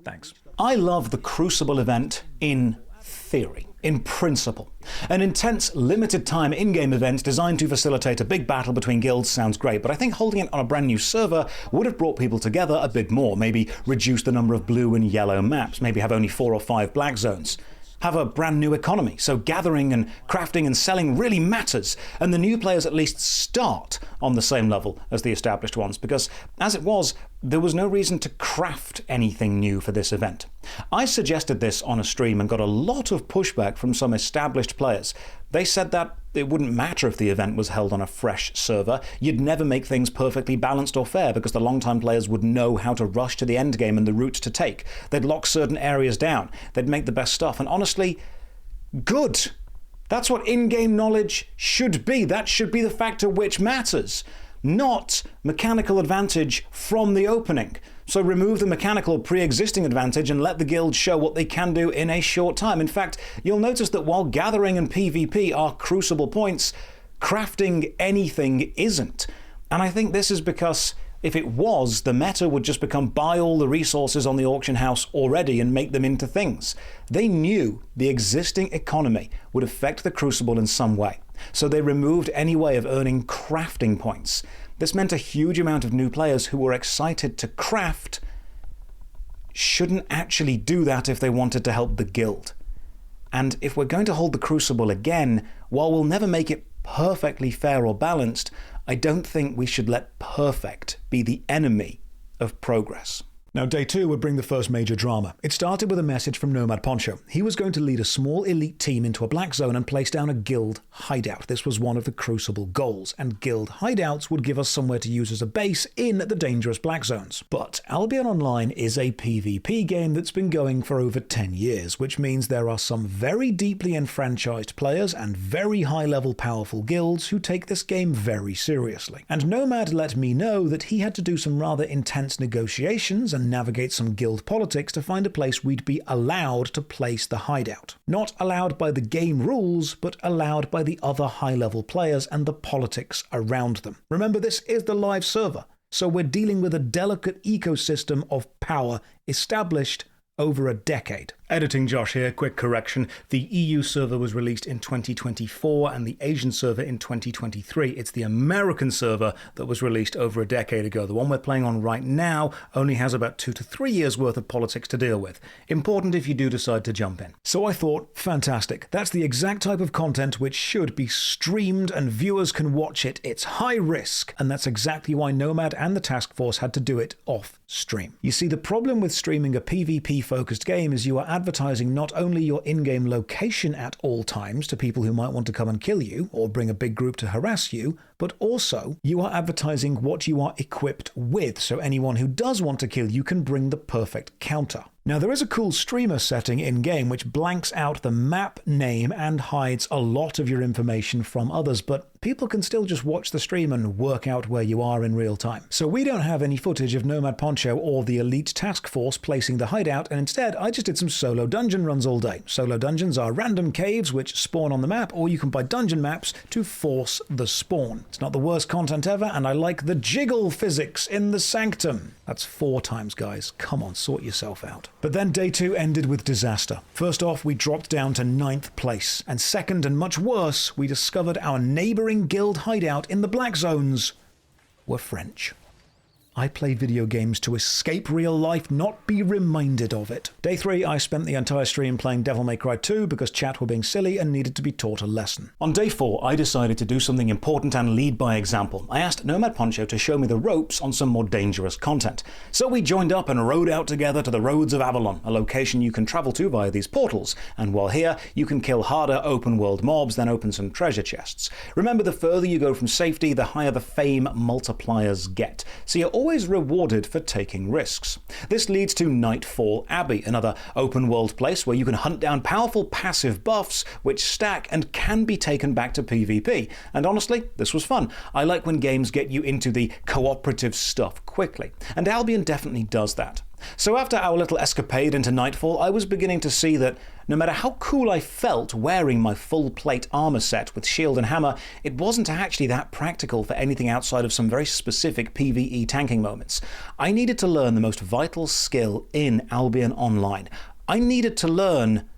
Thanks. I love the Crucible event in theory, in principle. An intense, limited time in-game event designed to facilitate a big battle between guilds sounds great, but I think holding it on a brand new server would have brought people together a bit more, maybe reduce the number of blue and yellow maps, maybe have only 4 or 5 black zones. Have a brand new economy, so gathering and crafting and selling really matters, and the new players at least start on the same level as the established ones, because as it was, there was no reason to craft anything new for this event. I suggested this on a stream and got a lot of pushback from some established players. They said that it wouldn't matter if the event was held on a fresh server. You'd never make things perfectly balanced or fair because the long-time players would know how to rush to the end game and the routes to take. They'd lock certain areas down. They'd make the best stuff. And honestly, good. That's what in-game knowledge should be. That should be the factor which matters, not mechanical advantage from the opening. So remove the mechanical pre-existing advantage and let the guild show what they can do in a short time. In fact, you'll notice that while gathering and PvP are Crucible points, crafting anything isn't. And I think this is because if it was, the meta would just become buy all the resources on the auction house already and make them into things. They knew the existing economy would affect the Crucible in some way, so they removed any way of earning crafting points. This meant a huge amount of new players who were excited to craft shouldn't actually do that if they wanted to help the guild. And if we're going to hold the Crucible again, while we'll never make it perfectly fair or balanced, I don't think we should let perfect be the enemy of progress. Now, day 2 would bring the first major drama. It started with a message from Nomad Poncho. He was going to lead a small elite team into a black zone and place down a guild hideout. This was one of the Crucible goals, and guild hideouts would give us somewhere to use as a base in the dangerous black zones. But Albion Online is a PvP game that's been going for over 10 years, which means there are some very deeply enfranchised players and very high-level powerful guilds who take this game very seriously. And Nomad let me know that he had to do some rather intense negotiations and navigate some guild politics to find a place we'd be allowed to place the hideout. Not allowed by the game rules, but allowed by the other high-level players and the politics around them. Remember, this is the live server, so we're dealing with a delicate ecosystem of power established over a decade. Editing Josh here, quick correction. The EU server was released in 2024 and the Asian server in 2023. It's the American server that was released over a decade ago. The one we're playing on right now only has about 2 to 3 years worth of politics to deal with. Important if you do decide to jump in. So I thought, fantastic. That's the exact type of content which should be streamed and viewers can watch it. It's high risk, and that's exactly why Nomad and the task force had to do it off stream. You see, the problem with streaming a PvP-focused game is you are advertising not only your in-game location at all times to people who might want to come and kill you or bring a big group to harass you, but also you are advertising what you are equipped with, so anyone who does want to kill you can bring the perfect counter. Now, there is a cool streamer setting in-game which blanks out the map name and hides a lot of your information from others, but people can still just watch the stream and work out where you are in real time. So we don't have any footage of Nomad Poncho or the elite task force placing the hideout, and instead I just did some solo dungeon runs all day. Solo dungeons are random caves which spawn on the map, or you can buy dungeon maps to force the spawn. It's not the worst content ever, and I like the jiggle physics in the Sanctum. That's 4 times, guys. Come on, sort yourself out. But then day 2 ended with disaster. First off, we dropped down to 9th place. And second, and much worse, we discovered our neighbouring guild hideout in the Black Zones were French. I play video games to escape real life, not be reminded of it. Day 3, I spent the entire stream playing Devil May Cry 2 because chat were being silly and needed to be taught a lesson. On day 4, I decided to do something important and lead by example. I asked Nomad Poncho to show me the ropes on some more dangerous content. So we joined up and rode out together to the Roads of Avalon, a location you can travel to via these portals. And while here, you can kill harder open-world mobs, then open some treasure chests. Remember, the further you go from safety, the higher the fame multipliers get. So you're always rewarded for taking risks. This leads to Nightfall Abbey, another open-world place where you can hunt down powerful passive buffs which stack and can be taken back to PvP. And honestly, this was fun. I like when games get you into the cooperative stuff quickly, and Albion definitely does that. So after our little escapade into Nightfall, I was beginning to see that no matter how cool I felt wearing my full plate armor set with shield and hammer, it wasn't actually that practical for anything outside of some very specific PvE tanking moments. I needed to learn the most vital skill in Albion Online. I needed to learn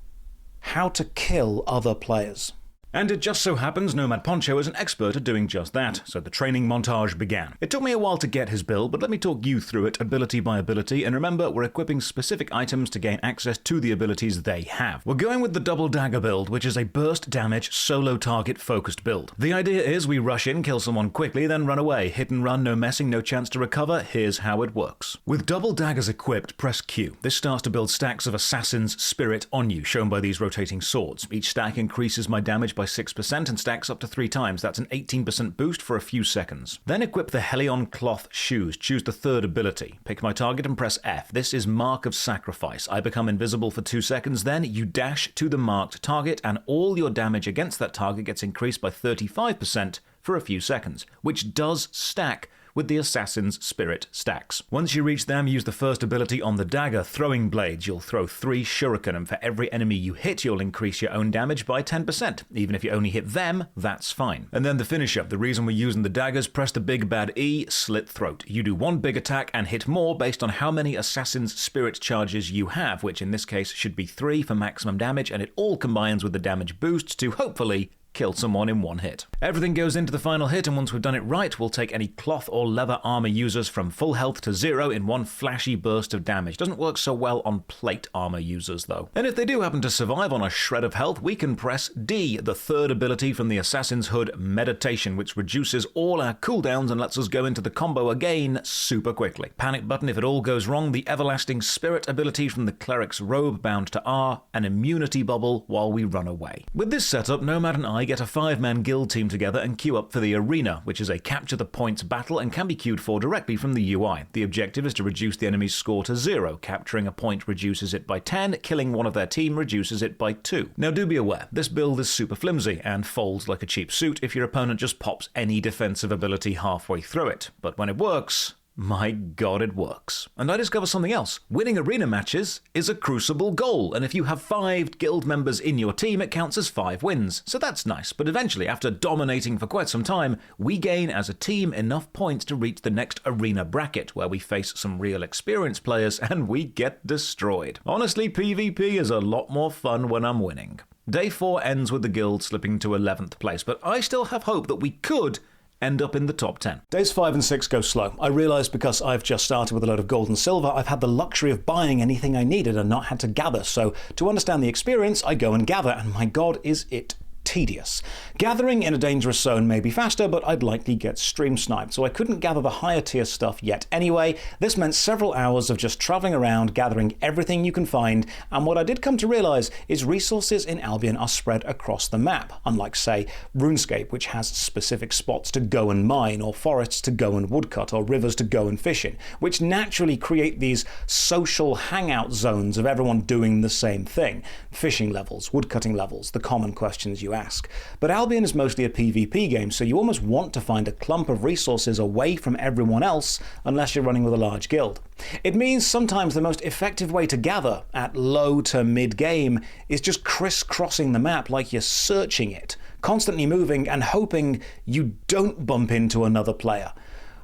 how to kill other players. And it just so happens Nomad Poncho is an expert at doing just that, so the training montage began. It took me a while to get his build, but let me talk you through it ability by ability, and remember, we're equipping specific items to gain access to the abilities they have. We're going with the double dagger build, which is a burst damage, solo target focused build. The idea is we rush in, kill someone quickly, then run away. Hit and run, no messing, no chance to recover. Here's how it works. With double daggers equipped, press Q. This starts to build stacks of Assassin's Spirit on you, shown by these rotating swords. Each stack increases my damage by 6% and stacks up to 3 times. That's an 18% boost for a few seconds. Then equip the Helion cloth shoes. Choose the third ability. Pick my target and press F. This is Mark of Sacrifice. I become invisible for 2 seconds. Then you dash to the marked target and all your damage against that target gets increased by 35% for a few seconds, which does stack with the Assassin's Spirit stacks. Once you reach them, use the first ability on the dagger, Throwing Blades. You'll throw 3 shuriken, and for every enemy you hit, you'll increase your own damage by 10%. Even if you only hit them, that's fine. And then the finisher. The reason we're using the daggers, press the big bad E, Slit Throat. You do 1 big attack and hit more based on how many Assassin's Spirit charges you have, which in this case should be 3 for maximum damage, and it all combines with the damage boost to hopefully kill someone in 1 hit. Everything goes into the final hit, and once we've done it right, we'll take any cloth or leather armor users from full health to 0 in 1 flashy burst of damage. Doesn't work so well on plate armor users, though. And if they do happen to survive on a shred of health, we can press D, the third ability from the Assassin's Hood, Meditation, which reduces all our cooldowns and lets us go into the combo again super quickly. Panic button if it all goes wrong, the Everlasting Spirit ability from the Cleric's Robe bound to R, an immunity bubble while we run away. With this setup, Nomad and I get a 5-man guild team together and queue up for the arena, which is a capture the points battle and can be queued for directly from the UI. The objective is to reduce the enemy's score to 0. Capturing a point reduces it by 10, killing one of their team reduces it by 2. Now do be aware, this build is super flimsy and folds like a cheap suit if your opponent just pops any defensive ability halfway through it. But when it works, My god, it works. And I discover something else. Winning arena matches is a Crucible goal, and if you have 5 guild members in your team, it counts as 5 wins. So that's nice, but eventually, after dominating for quite some time, we gain as a team enough points to reach the next arena bracket, where we face some real experienced players, and we get destroyed. Honestly, PvP is a lot more fun when I'm winning. Day 4 ends with the guild slipping to 11th place, but I still have hope that we could end up in the top 10. Days 5 and 6 go slow. I realised because I've just started with a load of gold and silver, I've had the luxury of buying anything I needed and not had to gather. So to understand the experience, I go and gather, and my god, is it tedious. Gathering in a dangerous zone may be faster, but I'd likely get stream sniped, so I couldn't gather the higher tier stuff yet anyway. This meant several hours of just travelling around, gathering everything you can find, and what I did come to realise is resources in Albion are spread across the map, unlike, say, RuneScape, which has specific spots to go and mine, or forests to go and woodcut, or rivers to go and fish in, which naturally create these social hangout zones of everyone doing the same thing. Fishing levels, woodcutting levels, the common questions you ask. But Albion is mostly a PvP game, so you almost want to find a clump of resources away from everyone else unless you're running with a large guild. It means sometimes the most effective way to gather at low to mid game is just crisscrossing the map like you're searching it, constantly moving and hoping you don't bump into another player,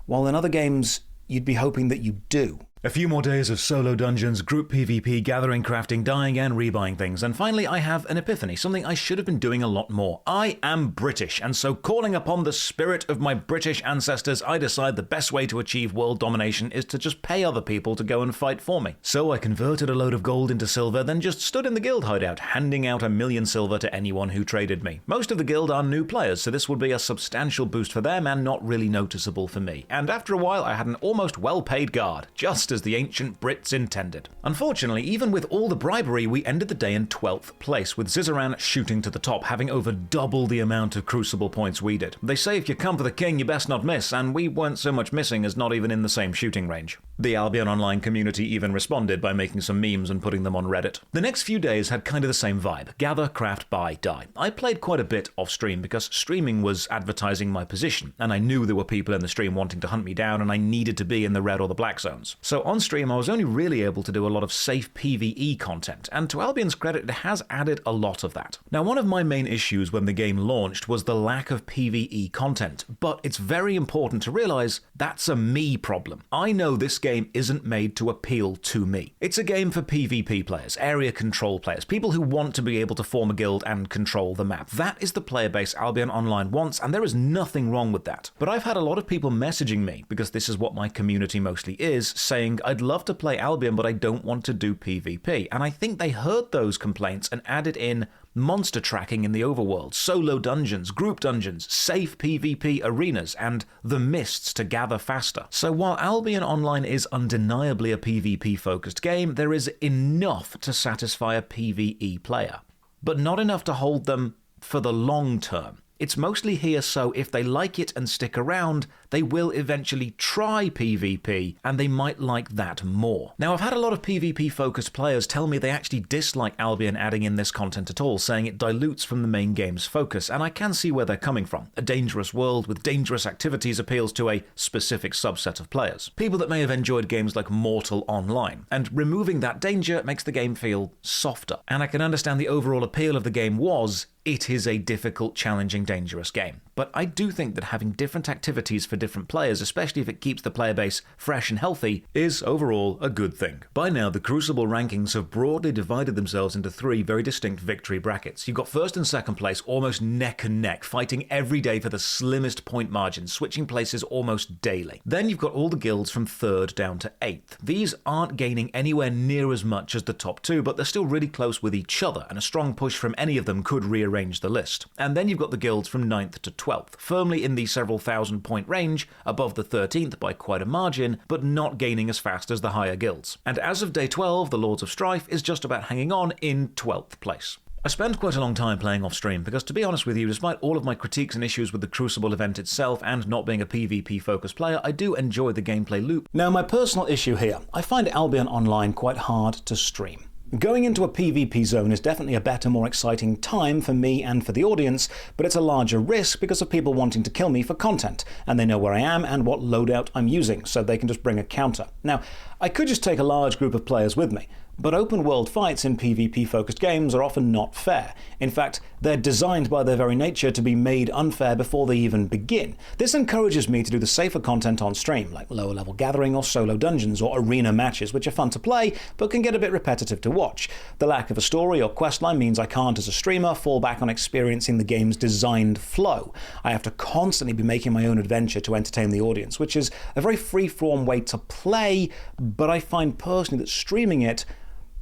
while in other games you'd be hoping that you do. A few more days of solo dungeons, group PvP, gathering, crafting, dying, and rebuying things, and finally I have an epiphany, something I should have been doing a lot more. I am British, and so calling upon the spirit of my British ancestors, I decide the best way to achieve world domination is to just pay other people to go and fight for me. So I converted a load of gold into silver, then just stood in the guild hideout, handing out 1,000,000 silver to anyone who traded me. Most of the guild are new players, so this would be a substantial boost for them and not really noticeable for me. And after a while I had an almost well-paid guard, just as the ancient Brits intended. Unfortunately, even with all the bribery, we ended the day in 12th place, with Zizaran shooting to the top, having over double the amount of Crucible points we did. They say if you come for the king, you best not miss, and we weren't so much missing as not even in the same shooting range. The Albion Online community even responded by making some memes and putting them on Reddit. The next few days had kind of the same vibe. Gather, craft, buy, die. I played quite a bit off stream because streaming was advertising my position, and I knew there were people in the stream wanting to hunt me down, and I needed to be in the red or the black zones. So on stream I was only really able to do a lot of safe PvE content, and to Albion's credit, it has added a lot of that. Now, one of my main issues when the game launched was the lack of PvE content, but it's very important to realise that's a me problem. I know this game isn't made to appeal to me. It's a game for PvP players, area control players, people who want to be able to form a guild and control the map. That is the player base Albion Online wants, and there is nothing wrong with that. But I've had a lot of people messaging me, because this is what my community mostly is, saying, I'd love to play Albion, but I don't want to do PvP. And I think they heard those complaints and added in monster tracking in the overworld, solo dungeons, group dungeons, safe PvP arenas, and the mists to gather faster. So while Albion Online is undeniably a PvP-focused game, there is enough to satisfy a PvE player, but not enough to hold them for the long term. It's mostly here so if they like it and stick around, they will eventually try PvP, and they might like that more. Now, I've had a lot of PvP-focused players tell me they actually dislike Albion adding in this content at all, saying it dilutes from the main game's focus, and I can see where they're coming from. A dangerous world with dangerous activities appeals to a specific subset of players. People that may have enjoyed games like Mortal Online, and removing that danger makes the game feel softer. And I can understand the overall appeal of the game was, it is a difficult, challenging, dangerous game. But I do think that having different activities for different players, especially if it keeps the player base fresh and healthy, is overall a good thing. By now, the Crucible rankings have broadly divided themselves into 3 very distinct victory brackets. You've got first and second place almost neck and neck, fighting every day for the slimmest point margin, switching places almost daily. Then you've got all the guilds from 3rd down to 8th. These aren't gaining anywhere near as much as the top 2, but they're still really close with each other, and a strong push from any of them could rearrange the list. And then you've got the guilds from 9th to 12th, firmly in the several thousand point range, above the 13th by quite a margin, but not gaining as fast as the higher guilds. And as of day 12, the Lords of Strife is just about hanging on in 12th place. I spent quite a long time playing off stream because, to be honest with you, despite all of my critiques and issues with the Crucible event itself and not being a PvP-focused player, I do enjoy the gameplay loop. Now, my personal issue here, I find Albion Online quite hard to stream. Going into a PvP zone is definitely a better, more exciting time for me and for the audience, but it's a larger risk because of people wanting to kill me for content, and they know where I am and what loadout I'm using, so they can just bring a counter. Now, I could just take a large group of players with me, but open world fights in PvP-focused games are often not fair. In fact, they're designed by their very nature to be made unfair before they even begin. This encourages me to do the safer content on stream, like lower level gathering or solo dungeons or arena matches, which are fun to play, but can get a bit repetitive to watch. The lack of a story or questline means I can't, as a streamer, fall back on experiencing the game's designed flow. I have to constantly be making my own adventure to entertain the audience, which is a very free-form way to play, but I find personally that streaming it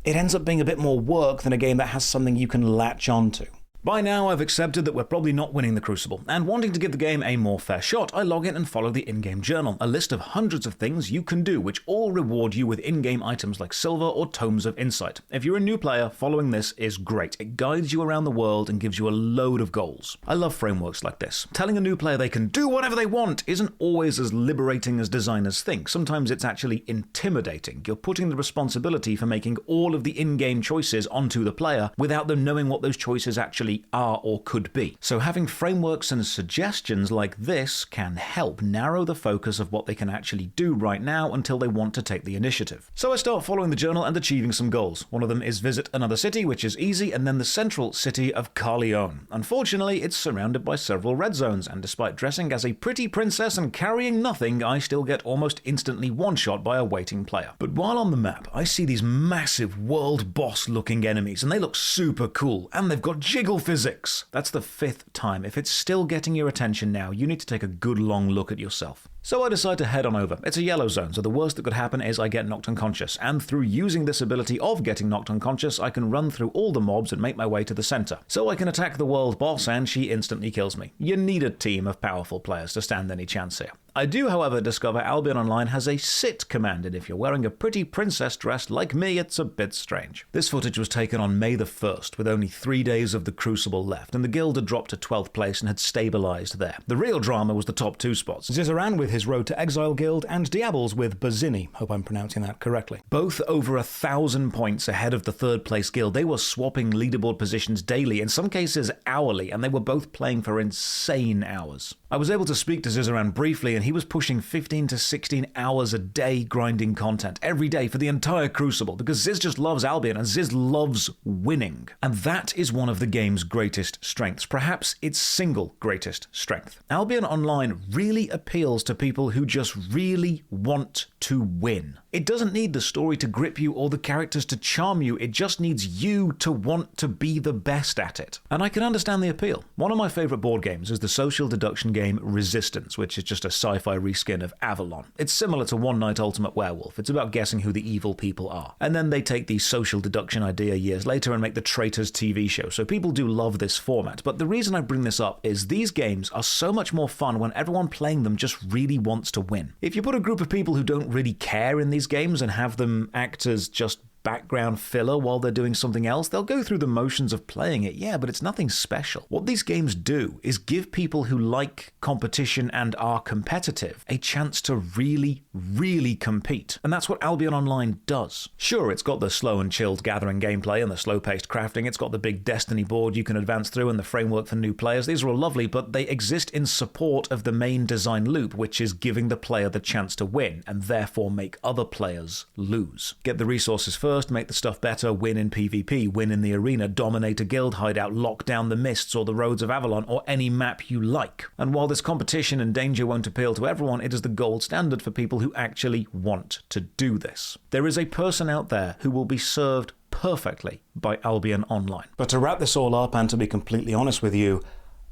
ends up being a bit more work than a game that has something you can latch onto. By now, I've accepted that we're probably not winning the Crucible, and wanting to give the game a more fair shot, I log in and follow the in-game journal, a list of hundreds of things you can do, which all reward you with in-game items like silver or tomes of insight. If you're a new player, following this is great. It guides you around the world and gives you a load of goals. I love frameworks like this. Telling a new player they can do whatever they want isn't always as liberating as designers think. Sometimes it's actually intimidating. You're putting the responsibility for making all of the in-game choices onto the player without them knowing what those choices actually are or could be. So having frameworks and suggestions like this can help narrow the focus of what they can actually do right now until they want to take the initiative. So I start following the journal and achieving some goals. One of them is visit another city, which is easy, and then the central city of Carleon. Unfortunately, it's surrounded by several red zones, and despite dressing as a pretty princess and carrying nothing, I still get almost instantly one-shot by a waiting player. But while on the map, I see these massive world boss looking enemies, and they look super cool, and they've got jiggle physics. That's the 5th time. If it's still getting your attention now, you need to take a good long look at yourself. So I decide to head on over. It's a yellow zone, so the worst that could happen is I get knocked unconscious, and through using this ability of getting knocked unconscious, I can run through all the mobs and make my way to the center. So I can attack the world boss, and she instantly kills me. You need a team of powerful players to stand any chance here. I do, however, discover Albion Online has a sit command, and if you're wearing a pretty princess dress like me, it's a bit strange. This footage was taken on May the 1st, with only 3 days of the Crucible left, and the guild had dropped to 12th place and had stabilized there. The real drama was the top 2 spots. Zizaran with his Road to Exile guild, and Diables with Bazzini, hope I'm pronouncing that correctly. Both over 1,000 points ahead of the 3rd place guild. They were swapping leaderboard positions daily, in some cases hourly, and they were both playing for insane hours. I was able to speak to Zizaran briefly, and he was pushing 15 to 16 hours a day grinding content every day for the entire Crucible, because Ziz just loves Albion and Ziz loves winning. And that is one of the game's greatest strengths, perhaps its single greatest strength. Albion Online really appeals to people who just really want to win. It doesn't need the story to grip you or the characters to charm you, it just needs you to want to be the best at it. And I can understand the appeal. One of my favourite board games is the social deduction game Resistance, which is just a sci-fi reskin of Avalon. It's similar to One Night Ultimate Werewolf. It's about guessing who the evil people are. And then they take the social deduction idea years later and make the Traitors TV show, so people do love this format. But the reason I bring this up is these games are so much more fun when everyone playing them just really wants to win. If you put a group of people who don't really care in these games and have them act as just background filler while they're doing something else, they'll go through the motions of playing it, yeah, but it's nothing special. What these games do is give people who like competition and are competitive a chance to really, really compete. And that's what Albion Online does. Sure, it's got the slow and chilled gathering gameplay and the slow-paced crafting, it's got the big Destiny board you can advance through and the framework for new players. These are all lovely, but they exist in support of the main design loop, which is giving the player the chance to win, and therefore make other players lose. Get the resources first, make the stuff better, win in PvP, win in the arena, dominate a guild hideout, lock down the mists or the roads of Avalon, or any map you like. And while this competition and danger won't appeal to everyone, it is the gold standard for people who actually want to do this. There is a person out there who will be served perfectly by Albion Online. But to wrap this all up, and to be completely honest with you,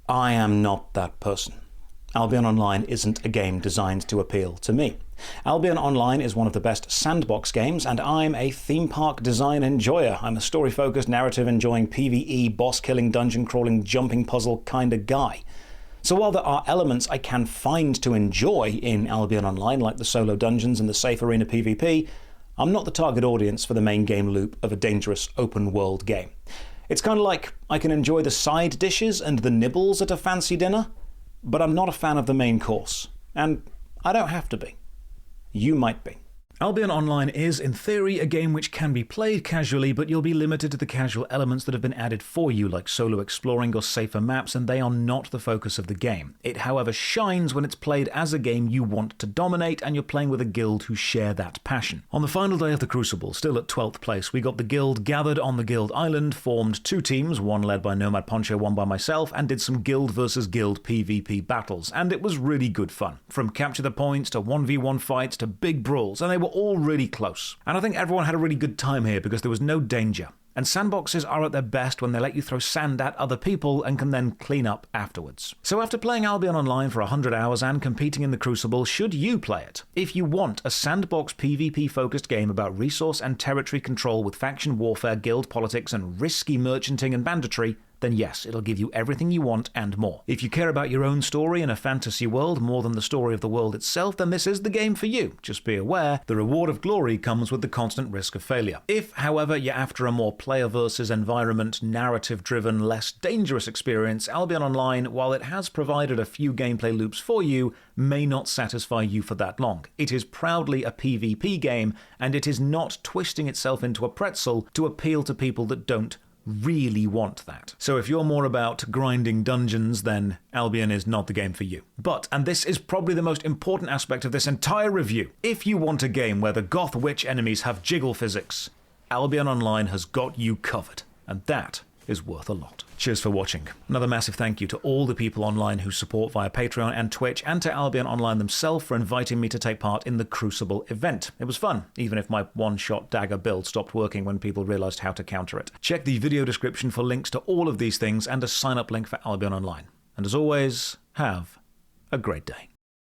I am not that person. Albion Online isn't a game designed to appeal to me. Albion Online is one of the best sandbox games, and I'm a theme park design enjoyer. I'm a story-focused, narrative-enjoying, PvE, boss-killing, dungeon-crawling, jumping puzzle kind of guy. So while there are elements I can find to enjoy in Albion Online, like the solo dungeons and the safe arena PvP, I'm not the target audience for the main game loop of a dangerous open-world game. It's kind of like I can enjoy the side dishes and the nibbles at a fancy dinner, but I'm not a fan of the main course. And I don't have to be. You might be. Albion Online is, in theory, a game which can be played casually, but you'll be limited to the casual elements that have been added for you, like solo exploring or safer maps, and they are not the focus of the game. It, however, shines when it's played as a game you want to dominate, and you're playing with a guild who share that passion. On the final day of the Crucible, still at 12th place, we got the guild gathered on the guild island, formed 2 teams, one led by Nomad Poncho, one by myself, and did some guild versus guild PvP battles, and it was really good fun. From capture the points to 1v1 fights to big brawls, and they were all really close. And I think everyone had a really good time here because there was no danger. And sandboxes are at their best when they let you throw sand at other people and can then clean up afterwards. So after playing Albion Online for 100 hours and competing in the Crucible, should you play it? If you want a sandbox PvP-focused game about resource and territory control with faction warfare, guild politics, and risky merchanting and banditry, then yes, it'll give you everything you want and more. If you care about your own story in a fantasy world more than the story of the world itself, then this is the game for you. Just be aware, the reward of glory comes with the constant risk of failure. If, however, you're after a more player versus environment, narrative-driven, less dangerous experience, Albion Online, while it has provided a few gameplay loops for you, may not satisfy you for that long. It is proudly a PvP game, and it is not twisting itself into a pretzel to appeal to people that don't really want that. So if you're more about grinding dungeons, then Albion is not the game for you. But, and this is probably the most important aspect of this entire review, if you want a game where the goth witch enemies have jiggle physics, Albion Online has got you covered. And that is worth a lot. Cheers for watching. Another massive thank you to all the people online who support via Patreon and Twitch, and to Albion Online themselves for inviting me to take part in the Crucible event. It was fun, even if my one-shot dagger build stopped working when people realized how to counter it. Check the video description for links to all of these things and a sign-up link for Albion Online. And as always, have a great day.